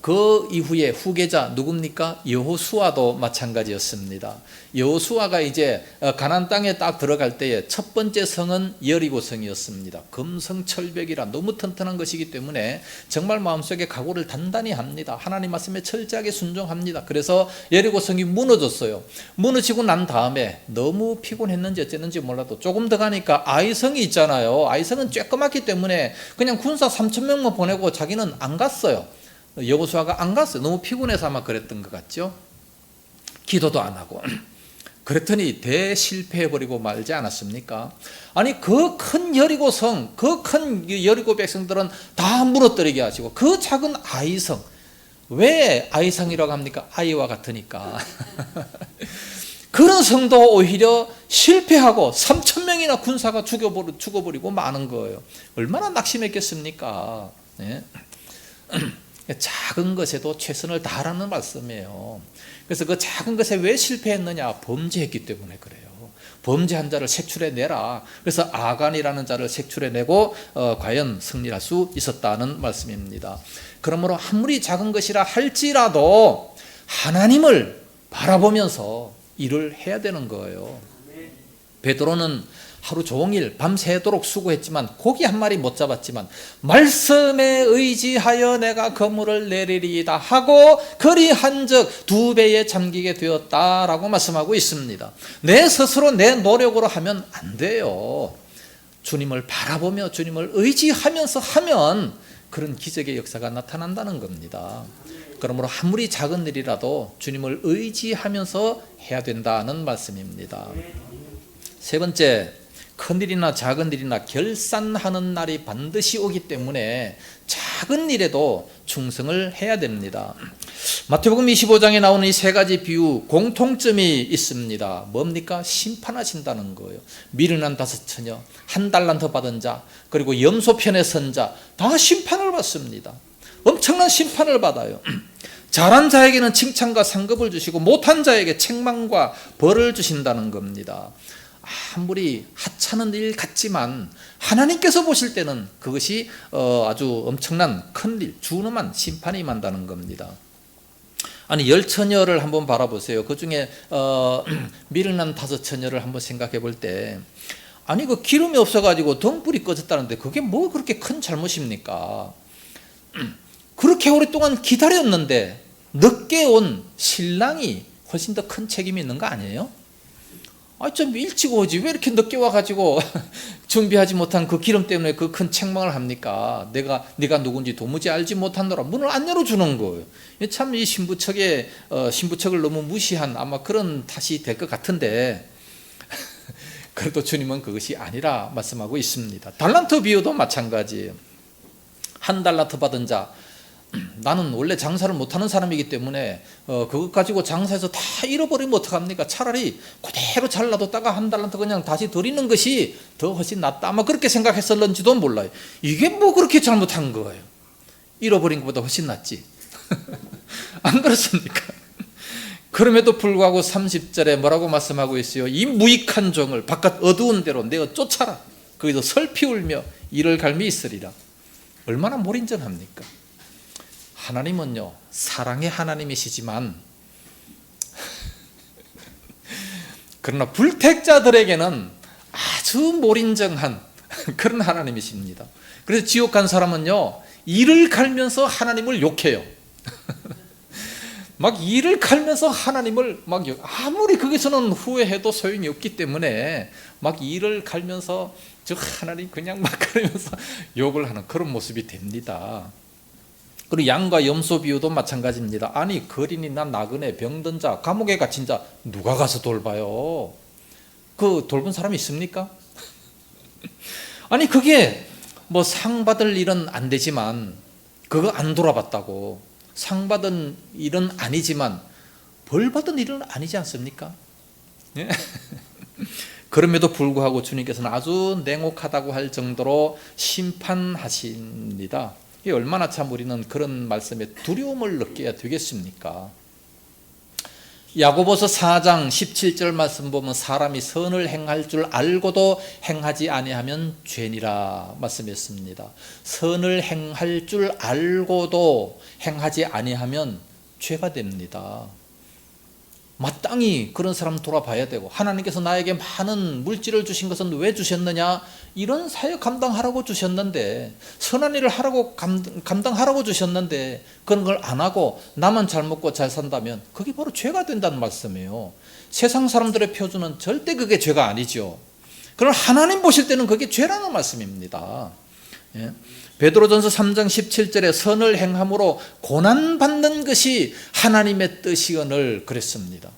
그 이후에 후계자 누굽니까? 여호수아도 마찬가지였습니다. 여호수아가 이제 가나안 땅에 딱 들어갈 때에 첫 번째 성은 여리고성이었습니다. 금성철벽이라 너무 튼튼한 것이기 때문에 정말 마음속에 각오를 단단히 합니다. 하나님 말씀에 철저하게 순종합니다. 그래서 여리고성이 무너졌어요. 무너지고 난 다음에 너무 피곤했는지 어쨌는지 몰라도 조금 더 가니까 아이성이 있잖아요. 아이성은 쬐끄맣기 때문에 그냥 군사 3,000명만 보내고 자기는 안 갔어요. 여호수아가 안 갔어요. 너무 피곤해서 아마 그랬던 것 같죠. 기도도 안 하고 그랬더니 대실패해버리고 말지 않았습니까? 아니 그 큰 여리고성, 그 큰 여리고 백성들은 다 무너뜨리게 하시고 그 작은 아이성, 왜 아이성이라고 합니까? 아이와 같으니까. 그런 성도 오히려 실패하고 3,000명이나 군사가 죽어버리고 마는 거예요. 얼마나 낙심했겠습니까? 네? 작은 것에도 최선을 다하라는 말씀이에요. 그래서 그 작은 것에 왜 실패했느냐? 범죄했기 때문에 그래요. 범죄한 자를 색출해내라. 그래서 아간이라는 자를 색출해내고 과연 승리할 수 있었다는 말씀입니다. 그러므로 아무리 작은 것이라 할지라도 하나님을 바라보면서 일을 해야 되는 거예요. 베드로는 하루 종일 밤새도록 수고했지만 고기 한 마리 못 잡았지만 말씀에 의지하여 내가 그물을 내리리이다 하고 그리한즉 2배에 잠기게 되었다라고 말씀하고 있습니다. 내 스스로 내 노력으로 하면 안 돼요. 주님을 바라보며 주님을 의지하면서 하면 그런 기적의 역사가 나타난다는 겁니다. 그러므로 아무리 작은 일이라도 주님을 의지하면서 해야 된다는 말씀입니다. 세 번째, 큰일이나 작은 일이나 결산하는 날이 반드시 오기 때문에 작은 일에도 충성을 해야 됩니다. 마태복음 25장에 나오는 이 3가지 비유 공통점이 있습니다. 뭡니까? 심판하신다는 거예요. 미련한 5처녀, 1달란트 받은 자, 그리고 염소편에 선 자 다 심판을 받습니다. 엄청난 심판을 받아요. 잘한 자에게는 칭찬과 상급을 주시고 못한 자에게 책망과 벌을 주신다는 겁니다. 아무리 하찮은 일 같지만 하나님께서 보실 때는 그것이 아주 엄청난 큰일, 준엄한 심판이 임한다는 겁니다. 아니 10처녀를 한번 바라보세요. 그 중에 미련한 5처녀를 한번 생각해 볼 때, 아니 그 기름이 없어가지고 등불이 꺼졌다는데 그게 뭐 그렇게 큰 잘못입니까? 그렇게 오랫동안 기다렸는데 늦게 온 신랑이 훨씬 더 큰 책임이 있는 거 아니에요? 좀 일찍 오지 왜 이렇게 늦게 와가지고 준비하지 못한 그 기름 때문에 그 큰 책망을 합니까? 네가 누군지 도무지 알지 못하노라. 문을 안 열어주는 거예요. 참 이 신부책을 너무 무시한 아마 그런 탓이 될 것 같은데 그래도 주님은 그것이 아니라 말씀하고 있습니다. 달란트 비유도 마찬가지예요. 1달란트 받은 자, 나는 원래 장사를 못하는 사람이기 때문에 그것 가지고 장사해서 다 잃어버리면 어떡합니까? 차라리 그대로 잘 놔뒀다가 1달란트 그냥 다시 드리는 것이 더 훨씬 낫다. 아마 그렇게 생각했을런지도 몰라요. 이게 뭐 그렇게 잘못한 거예요? 잃어버린 것보다 훨씬 낫지. 안 그렇습니까? 그럼에도 불구하고 30절에 뭐라고 말씀하고 있어요? 이 무익한 종을 바깥 어두운 데로 내어 쫓아라. 거기서 슬피 울며 이를 갈미 있으리라. 얼마나 몰인정합니까? 하나님은요, 사랑의 하나님이시지만 그러나 불택자들에게는 아주 몰인정한 그런 하나님이십니다. 그래서 지옥 간 사람은요, 이를 갈면서 하나님을 욕해요. 막 이를 갈면서 하나님을 막 아무리 거기서는 후회해도 소용이 없기 때문에 막 이를 갈면서 저 하나님 그냥 막 그러면서 욕을 하는 그런 모습이 됩니다. 그리고 양과 염소 비유도 마찬가지입니다. 아니 거린이나 나그네 병든 자 감옥에 갇힌 자 누가 가서 돌봐요? 그 돌본 사람이 있습니까? 아니 그게 뭐 상 받을 일은 안 되지만 그거 안 돌아봤다고 상 받은 일은 아니지만 벌 받은 일은 아니지 않습니까? 예? 그럼에도 불구하고 주님께서는 아주 냉혹하다고 할 정도로 심판하십니다. 이게 얼마나 참 우리는 그런 말씀에 두려움을 느껴야 되겠습니까? 야고보서 4장 17절 말씀 보면 사람이 선을 행할 줄 알고도 행하지 아니하면 죄니라 말씀했습니다. 선을 행할 줄 알고도 행하지 아니하면 죄가 됩니다. 마땅히 그런 사람 돌아봐야 되고, 하나님께서 나에게 많은 물질을 주신 것은 왜 주셨느냐? 이런 사역 감당하라고 주셨는데, 선한 일을 하라고 감당하라고 주셨는데 그런 걸 안 하고 나만 잘 먹고 잘 산다면 그게 바로 죄가 된다는 말씀이에요. 세상 사람들의 표준은 절대 그게 죄가 아니죠. 그럼 하나님 보실 때는 그게 죄라는 말씀입니다. 예? 베드로전서 3장 17절에 선을 행함으로 고난받는 것이 하나님의 뜻이거늘 그랬습니다.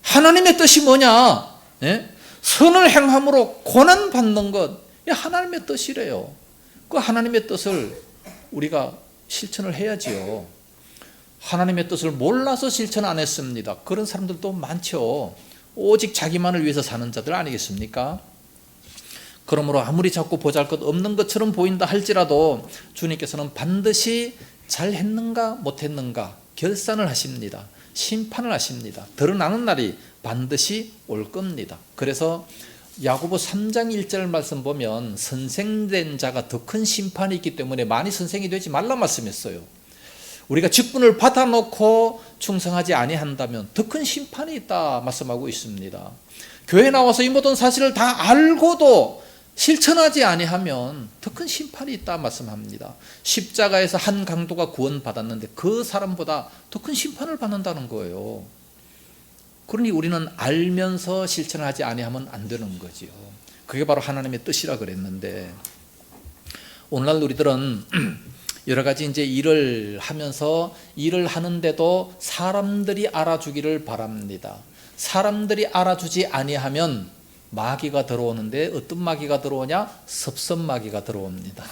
하나님의 뜻이 뭐냐? 예? 선을 행함으로 고난받는 것, 하나님의 뜻이래요. 그 하나님의 뜻을 우리가 실천을 해야지요. 하나님의 뜻을 몰라서 실천 안 했습니다. 그런 사람들도 많죠. 오직 자기만을 위해서 사는 자들 아니겠습니까? 그러므로 아무리 자꾸 보잘것 없는 것처럼 보인다 할지라도 주님께서는 반드시 잘했는가 못했는가 결산을 하십니다. 심판을 하십니다. 드러나는 날이 반드시 올 겁니다. 그래서 야고보 3장 1절 말씀 보면 선생된 자가 더 큰 심판이 있기 때문에 많이 선생이 되지 말라 말씀했어요. 우리가 직분을 받아놓고 충성하지 아니한다면 더 큰 심판이 있다 말씀하고 있습니다. 교회 나와서 이 모든 사실을 다 알고도 실천하지 아니하면 더 큰 심판이 있다 말씀합니다. 십자가에서 한 강도가 구원받았는데 그 사람보다 더 큰 심판을 받는다는 거예요. 그러니 우리는 알면서 실천하지 아니하면 안 되는 거지요. 그게 바로 하나님의 뜻이라 그랬는데, 오늘날 우리들은 여러 가지 이제 일을 하면서 일을 하는데도 사람들이 알아주기를 바랍니다. 사람들이 알아주지 아니하면 마귀가 들어오는데 어떤 마귀가 들어오냐? 섭섭마귀가 들어옵니다.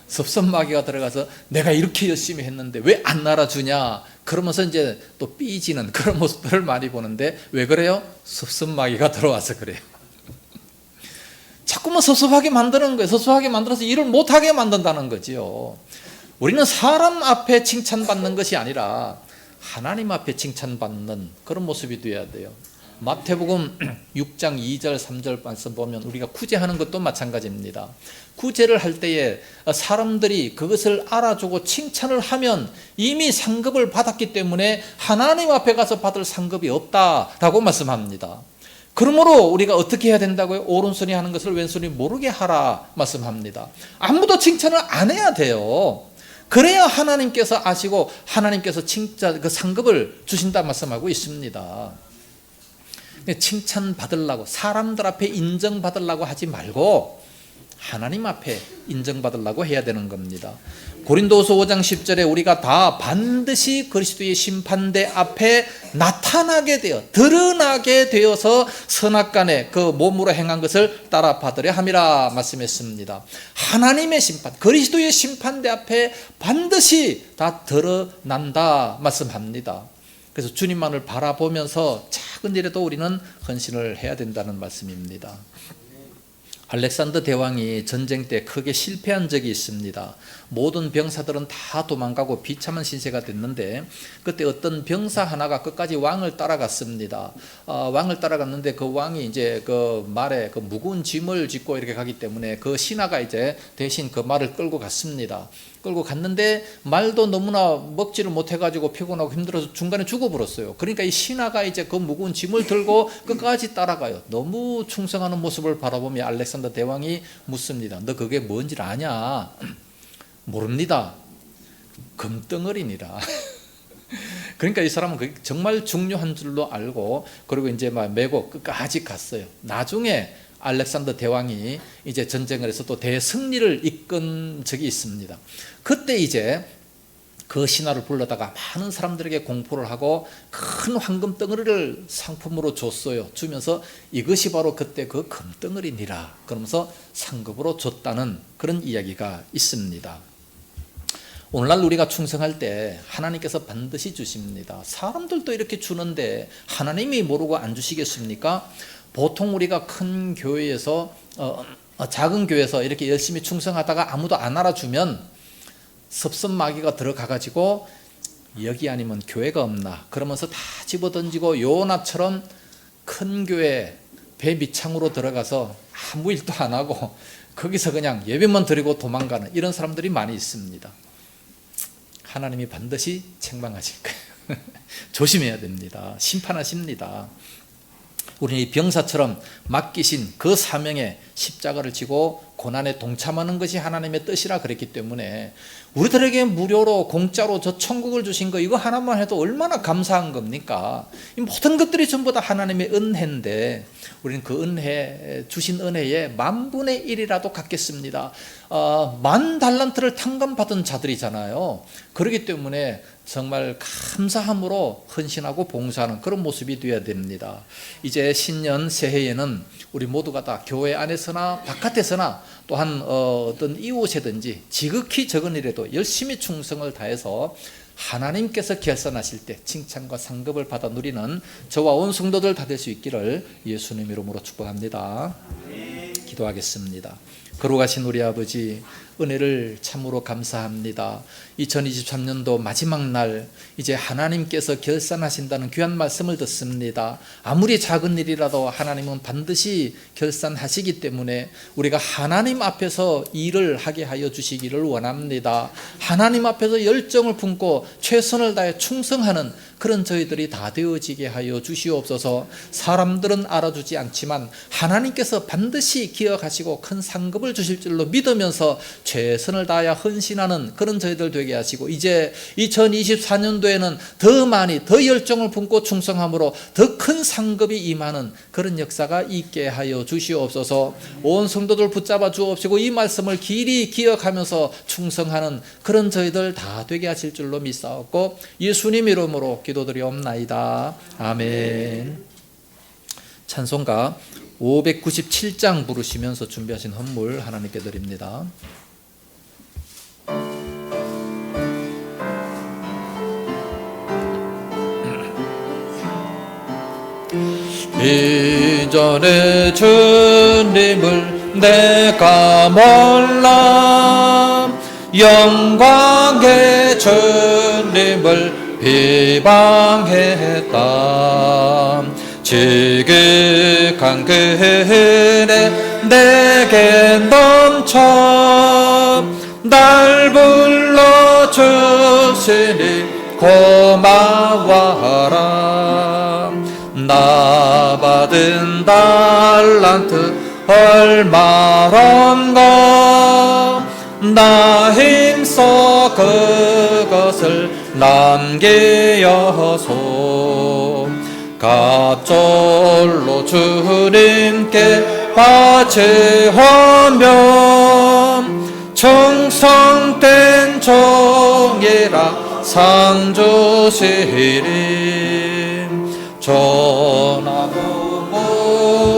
섭섭마귀가 들어가서 내가 이렇게 열심히 했는데 왜 안 알아주냐? 그러면서 이제 또 삐지는 그런 모습들을 많이 보는데 왜 그래요? 섭섭마귀가 들어와서 그래요. 자꾸만 섭섭하게 만드는 거예요. 섭섭하게 만들어서 일을 못하게 만든다는 거지요. 우리는 사람 앞에 칭찬받는 것이 아니라 하나님 앞에 칭찬받는 그런 모습이 되어야 돼요. 마태복음 6장 2절 3절 말씀 보면 우리가 구제하는 것도 마찬가지입니다. 구제를 할 때에 사람들이 그것을 알아주고 칭찬을 하면 이미 상급을 받았기 때문에 하나님 앞에 가서 받을 상급이 없다라고 말씀합니다. 그러므로 우리가 어떻게 해야 된다고요? 오른손이 하는 것을 왼손이 모르게 하라 말씀합니다. 아무도 칭찬을 안 해야 돼요. 그래야 하나님께서 아시고 하나님께서 칭찬 그 상급을 주신다 말씀하고 있습니다. 칭찬 받으려고 사람들 앞에 인정받으려고 하지 말고 하나님 앞에 인정받으려고 해야 되는 겁니다. 고린도서 5장 10절에 우리가 다 반드시 그리스도의 심판대 앞에 나타나게 되어 드러나게 되어서 선악간에 그 몸으로 행한 것을 따라 받으려 함이라 말씀했습니다. 하나님의 심판, 그리스도의 심판대 앞에 반드시 다 드러난다 말씀합니다. 그래서 주님만을 바라보면서 작은 일에도 우리는 헌신을 해야 된다는 말씀입니다. 알렉산더 대왕이 전쟁 때 크게 실패한 적이 있습니다. 모든 병사들은 다 도망가고 비참한 신세가 됐는데 그때 어떤 병사 하나가 끝까지 왕을 따라갔습니다. 왕을 따라갔는데 그 왕이 이제 그 말에 그 무거운 짐을 짓고 이렇게 가기 때문에 그 신하가 이제 대신 그 말을 끌고 갔습니다. 끌고 갔는데 말도 너무나 먹지를 못해가지고 피곤하고 힘들어서 중간에 죽어버렸어요. 그러니까 이 신하가 이제 그 무거운 짐을 들고 끝까지 따라가요. 너무 충성하는 모습을 바라보며 알렉산더 대왕이 묻습니다. 너 그게 뭔지 아냐? 모릅니다. 금덩어리니라. 그러니까 이 사람은 그게 정말 중요한 줄로 알고 그리고 이제 막 메고 끝까지 갔어요. 나중에 알렉산더 대왕이 이제 전쟁을 해서 또 대승리를 이끈 적이 있습니다. 그때 이제 그 신하를 불러다가 많은 사람들에게 공포를 하고 큰 황금 덩어리를 상품으로 줬어요. 주면서 이것이 바로 그때 그 금덩어리니라 그러면서 상급으로 줬다는 그런 이야기가 있습니다. 오늘날 우리가 충성할 때 하나님께서 반드시 주십니다. 사람들도 이렇게 주는데 하나님이 모르고 안 주시겠습니까? 보통 우리가 큰 교회에서 작은 교회에서 이렇게 열심히 충성하다가 아무도 안 알아주면 섭섭마귀가 들어가가지고 여기 아니면 교회가 없나 그러면서 다 집어던지고 요나처럼 큰 교회 배 밑창으로 들어가서 아무 일도 안 하고 거기서 그냥 예배만 드리고 도망가는 이런 사람들이 많이 있습니다. 하나님이 반드시 책망하실 거예요. 조심해야 됩니다. 심판하십니다. 우리는 이 병사처럼 맡기신 그 사명에 십자가를 지고 고난에 동참하는 것이 하나님의 뜻이라 그랬기 때문에 우리들에게 무료로 공짜로 저 천국을 주신 거 이거 하나만 해도 얼마나 감사한 겁니까? 이 모든 것들이 전부 다 하나님의 은혜인데 우리는 그 은혜 주신 은혜에 10,000분의 1이라도 갖겠습니다. 10,000달란트를 탕감받은 자들이잖아요. 그렇기 때문에 정말 감사함으로 헌신하고 봉사하는 그런 모습이 되어야 됩니다. 이제 신년 새해에는 우리 모두가 다 교회 안에서나 바깥에서나 또한 어떤 이웃이든지 지극히 적은 일에도 열심히 충성을 다해서 하나님께서 결산하실 때 칭찬과 상급을 받아 누리는 저와 온 성도들 다 될 수 있기를 예수님 이름으로 축복합니다. 기도하겠습니다. 거룩하신 우리 아버지 은혜를 참으로 감사합니다. 2023년도 마지막 날 이제 하나님께서 결산하신다는 귀한 말씀을 듣습니다. 아무리 작은 일이라도 하나님은 반드시 결산하시기 때문에 우리가 하나님 앞에서 일을 하게 하여 주시기를 원합니다. 하나님 앞에서 열정을 품고 최선을 다해 충성하는 그런 저희들이 다 되어지게 하여 주시옵소서. 사람들은 알아주지 않지만 하나님께서 반드시 기억하시고 큰 상급을 주실 줄로 믿으면서 최선을 다하여 헌신하는 그런 저희들 되게 하시고 이제 2024년도에는 더 많이 더 열정을 품고 충성함으로 더 큰 상급이 임하는 그런 역사가 있게 하여 주시옵소서. 온 성도들 붙잡아 주옵시고 이 말씀을 길이 기억하면서 충성하는 그런 저희들 다 되게 하실 줄로 믿사옵고 예수님 이름으로 기도드리옵나이다. 아멘. 찬송가 597장 부르시면서 준비하신 헌물 하나님께 드립니다. 이전에 주님을 내가 몰라 영광의 주님을 비방했다. 지극한 그은혜 내게 넘쳐 날 불러주시니 고마워라. 나 받은 달란트 얼마런가 나 힘써 그것을 남기어서 갑절로 주님께 바치하면 정성된 종이라 상 주시리. 전하고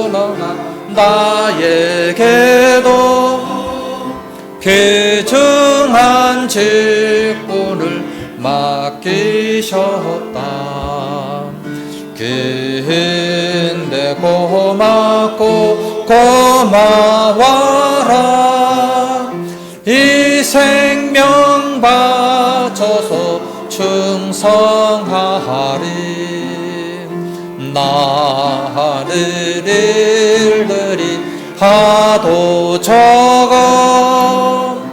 무능한 나에게도 귀중한 직분을 맡기셨다. 근데 고맙고 고마워라. 이 생명 바쳐서 충성하리. 나 하늘 일들이 하도 적어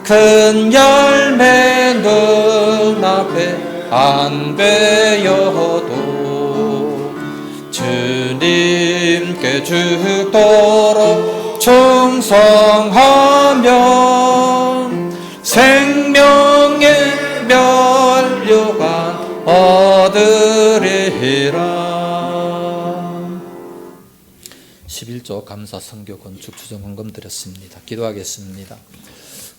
큰 열매 눈앞에 안 베어도 주님께 죽도록 충성하면 생명의 면류관 얻으리라. 11조 감사 선교 건축 추정 헌금 드렸습니다. 기도하겠습니다.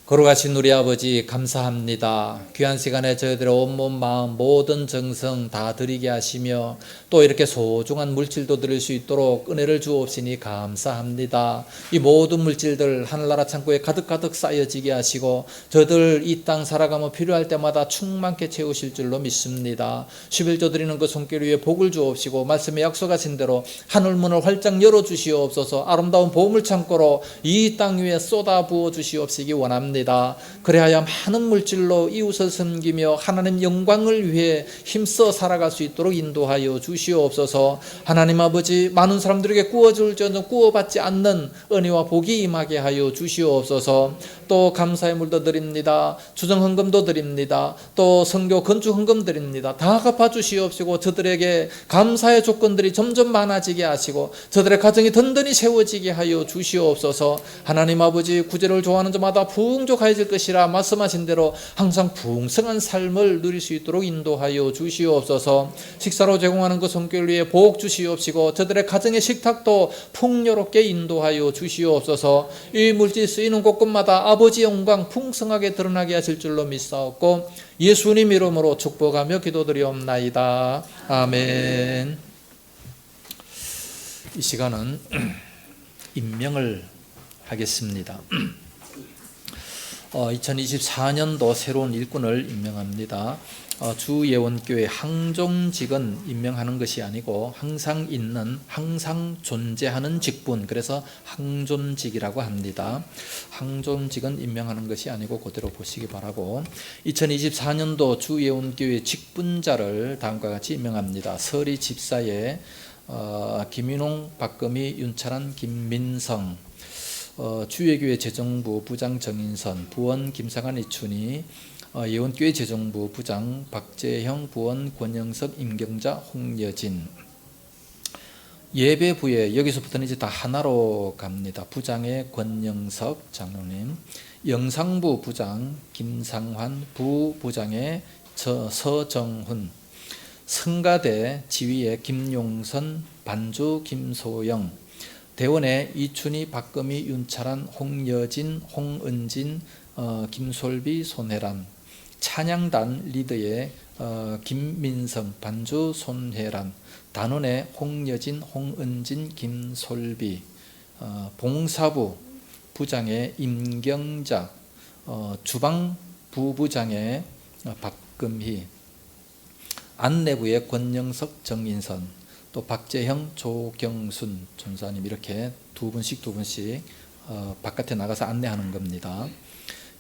거룩하신 우리 아버지 감사합니다. 귀한 시간에 저희들의 온몸 마음 모든 정성 다 드리게 하시며 또 이렇게 소중한 물질도 드릴 수 있도록 은혜를 주옵시니 감사합니다. 이 모든 물질들 하늘나라 창고에 가득가득 쌓여지게 하시고 저희들 이 땅 살아가며 필요할 때마다 충만케 채우실 줄로 믿습니다. 11조 드리는 그 손길 위에 복을 주옵시고 말씀에 약속하신 대로 하늘문을 활짝 열어주시옵소서. 아름다운 보물 창고로 이 땅 위에 쏟아 부어 주시옵시기 원합니다. 그래야 많은 물질로 이웃을 섬기며 하나님 영광을 위해 힘써 살아갈 수 있도록 인도하여 주시옵소서. 하나님 아버지 많은 사람들에게 구워줄지언정 구워받지 않는 은혜와 복이 임하게 하여 주시옵소서. 또 감사의 물도 드립니다. 주정 헌금도 드립니다. 또 선교 건축 헌금 드립니다. 다 갚아 주시옵시고 저들에게 감사의 조건들이 점점 많아지게 하시고 저들의 가정이 든든히 세워지게 하여 주시옵소서. 하나님 아버지 구제를 좋아하는 자마다 풍족해질 것이라 말씀하신 대로 항상 풍성한 삶을 누릴 수 있도록 인도하여 주시옵소서. 식사로 제공하는 그 손길 위에 복 주시옵시고 저들의 가정의 식탁도 풍요롭게 인도하여 주시옵소서. 이 물질 쓰이는 곳곳마다 아버지 영광 풍성하게 드러나게 하실 줄로 믿사옵고 예수님 이름으로 축복하며 기도드리옵나이다. 아멘. 이 시간은 임명을 하겠습니다. 2024년도 새로운 일꾼을 임명합니다. 주예원교회 항종직은 임명하는 것이 아니고 항상 있는 항상 존재하는 직분, 그래서 항존직이라고 합니다. 항존직은 임명하는 것이 아니고 그대로 보시기 바라고 2024년도 주예원교회 직분자를 다음과 같이 임명합니다. 서리 집사의 김윤홍, 박금희, 윤철한, 김민성, 주예교회 재정부 부장 정인선, 부원 김상한, 이춘희, 예원교회 재정부 부장 박재형, 부원 권영석, 임경자, 홍여진. 예배부에 여기서부터는 이제 다 하나로 갑니다. 부장의 권영석 장로님, 영상부 부장 김상환, 부부장의 서정훈, 성가대 지휘의 김용선, 반주 김소영, 대원의 이춘희, 박금희, 윤철한, 홍여진, 홍은진, 김솔비, 손혜란, 찬양단 리더의 김민성, 반주, 손혜란, 단원의 홍여진, 홍은진, 김솔비, 봉사부 부장의 임경자, 주방 부부장의 박금희, 안내부의 권영석, 정인선, 또 박재형, 조경순 전사님, 이렇게 두 분씩 바깥에 나가서 안내하는 겁니다.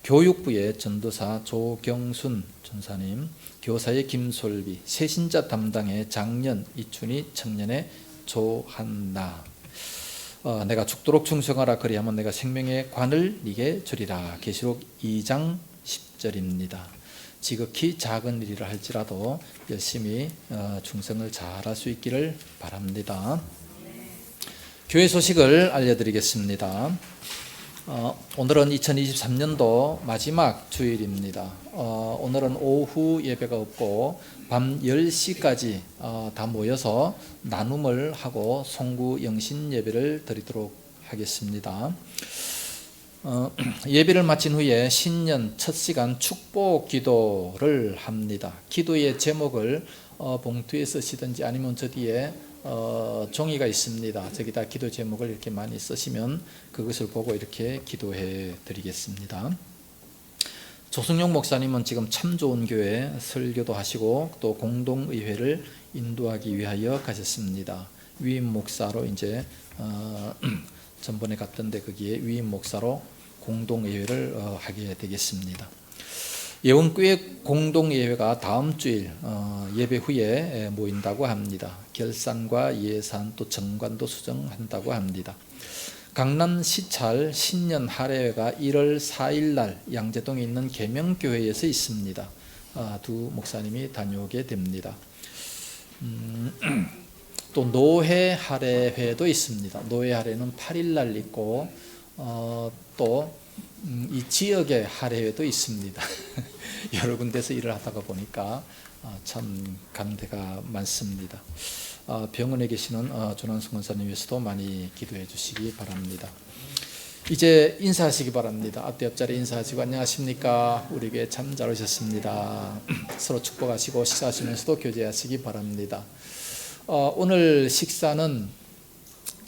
교육부의 전도사 조경순 전사님, 교사의 김솔비, 세신자 담당의 장년 이춘희, 청년의 조한나. 내가 죽도록 충성하라. 그리하면 내가 생명의 관을 네게 주리라. 계시록 2장 10절입니다. 지극히 작은 일이라 할지라도 열심히 충성을 잘할 수 있기를 바랍니다. 교회 소식을 알려드리겠습니다. 오늘은 2023년도 마지막 주일입니다. 오늘은 오후 예배가 없고 밤 10시까지 다 모여서 나눔을 하고 송구 영신 예배를 드리도록 하겠습니다. 예배를 마친 후에 신년 첫 시간 축복 기도를 합니다. 기도의 제목을 봉투에 쓰시든지 아니면 저 뒤에 종이가 있습니다. 저기다 기도 제목을 이렇게 많이 쓰시면 그것을 보고 이렇게 기도해 드리겠습니다. 조승용 목사님은 지금 참 좋은 교회 설교도 하시고 또 공동의회를 인도하기 위하여 가셨습니다. 위임 목사로 이제 전번에 갔던데 거기에 위임 목사로 공동의회를 하게 되겠습니다. 예원교회 공동예회가 다음 주일 예배 후에 모인다고 합니다. 결산과 예산 또 정관도 수정한다고 합니다. 강남 시찰 신년 할애회가 1월 4일 날 양재동에 있는 계명교회에서 있습니다. 두 목사님이 다녀오게 됩니다. 또 노회 할애회도 있습니다. 노회 할애는 8일 날 있고 또 이 지역의 할애회도 있습니다. 여러 군데서 일을 하다가 보니까 참 간대가 많습니다. 병원에 계시는 조난승 원사님 위해서도 많이 기도해 주시기 바랍니다. 이제 인사하시기 바랍니다. 앞뒤 옆자리 인사하시고 안녕하십니까? 우리 교회 참 잘 오셨습니다. 서로 축복하시고 식사하시면서도 교제하시기 바랍니다. 오늘 식사는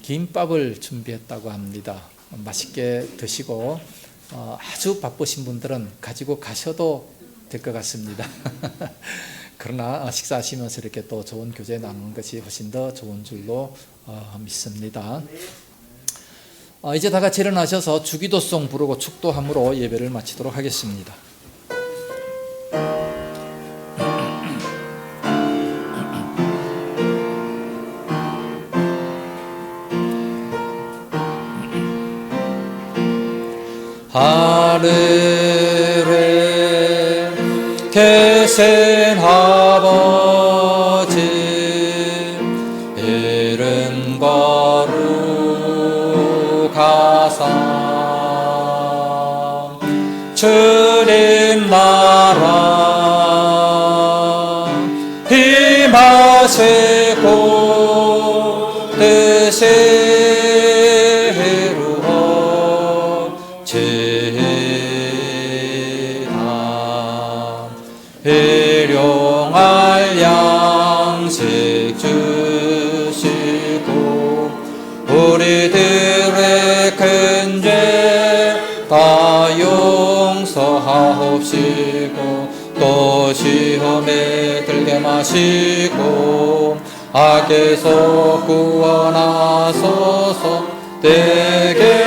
김밥을 준비했다고 합니다. 맛있게 드시고 아주 바쁘신 분들은 가지고 가셔도 될 것 같습니다. 그러나 식사하시면서 이렇게 또 좋은 교제 나누는 것이 훨씬 더 좋은 줄로 믿습니다. 이제 다 같이 일어나셔서 주기도송 부르고 축도함으로 예배를 마치도록 하겠습니다. 하늘에 계신 아버지 이름 거룩하사 주님 나라 임하시고 뜻이 일용할 양식 주시고 우리들의 큰 죄 다 용서하옵시고 또 시험에 들게 마시고 악에서 구원하소서. 내게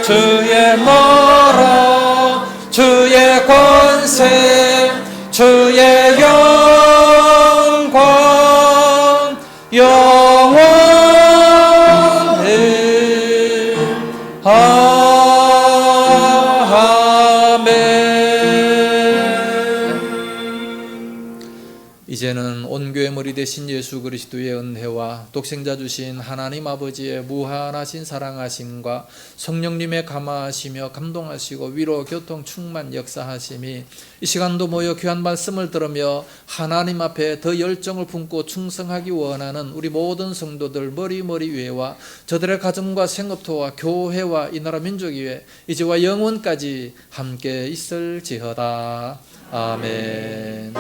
주의 나라 주의 권세 주의 영광 영원히 아멘. 이제는 온 교회 머리 되신 예수 그리스도의 은혜와 독생자 주신 하나님 아버지의 무한하신 사랑하심과 성령님의 감화하시며 감동하시고 위로 교통 충만 역사하심이 이 시간도 모여 귀한 말씀을 들으며 하나님 앞에 더 열정을 품고 충성하기 원하는 우리 모든 성도들 머리 위에와 저들의 가정과 생업토와 교회와 이 나라 민족 위에 이제와 영원까지 함께 있을지어다. 아멘.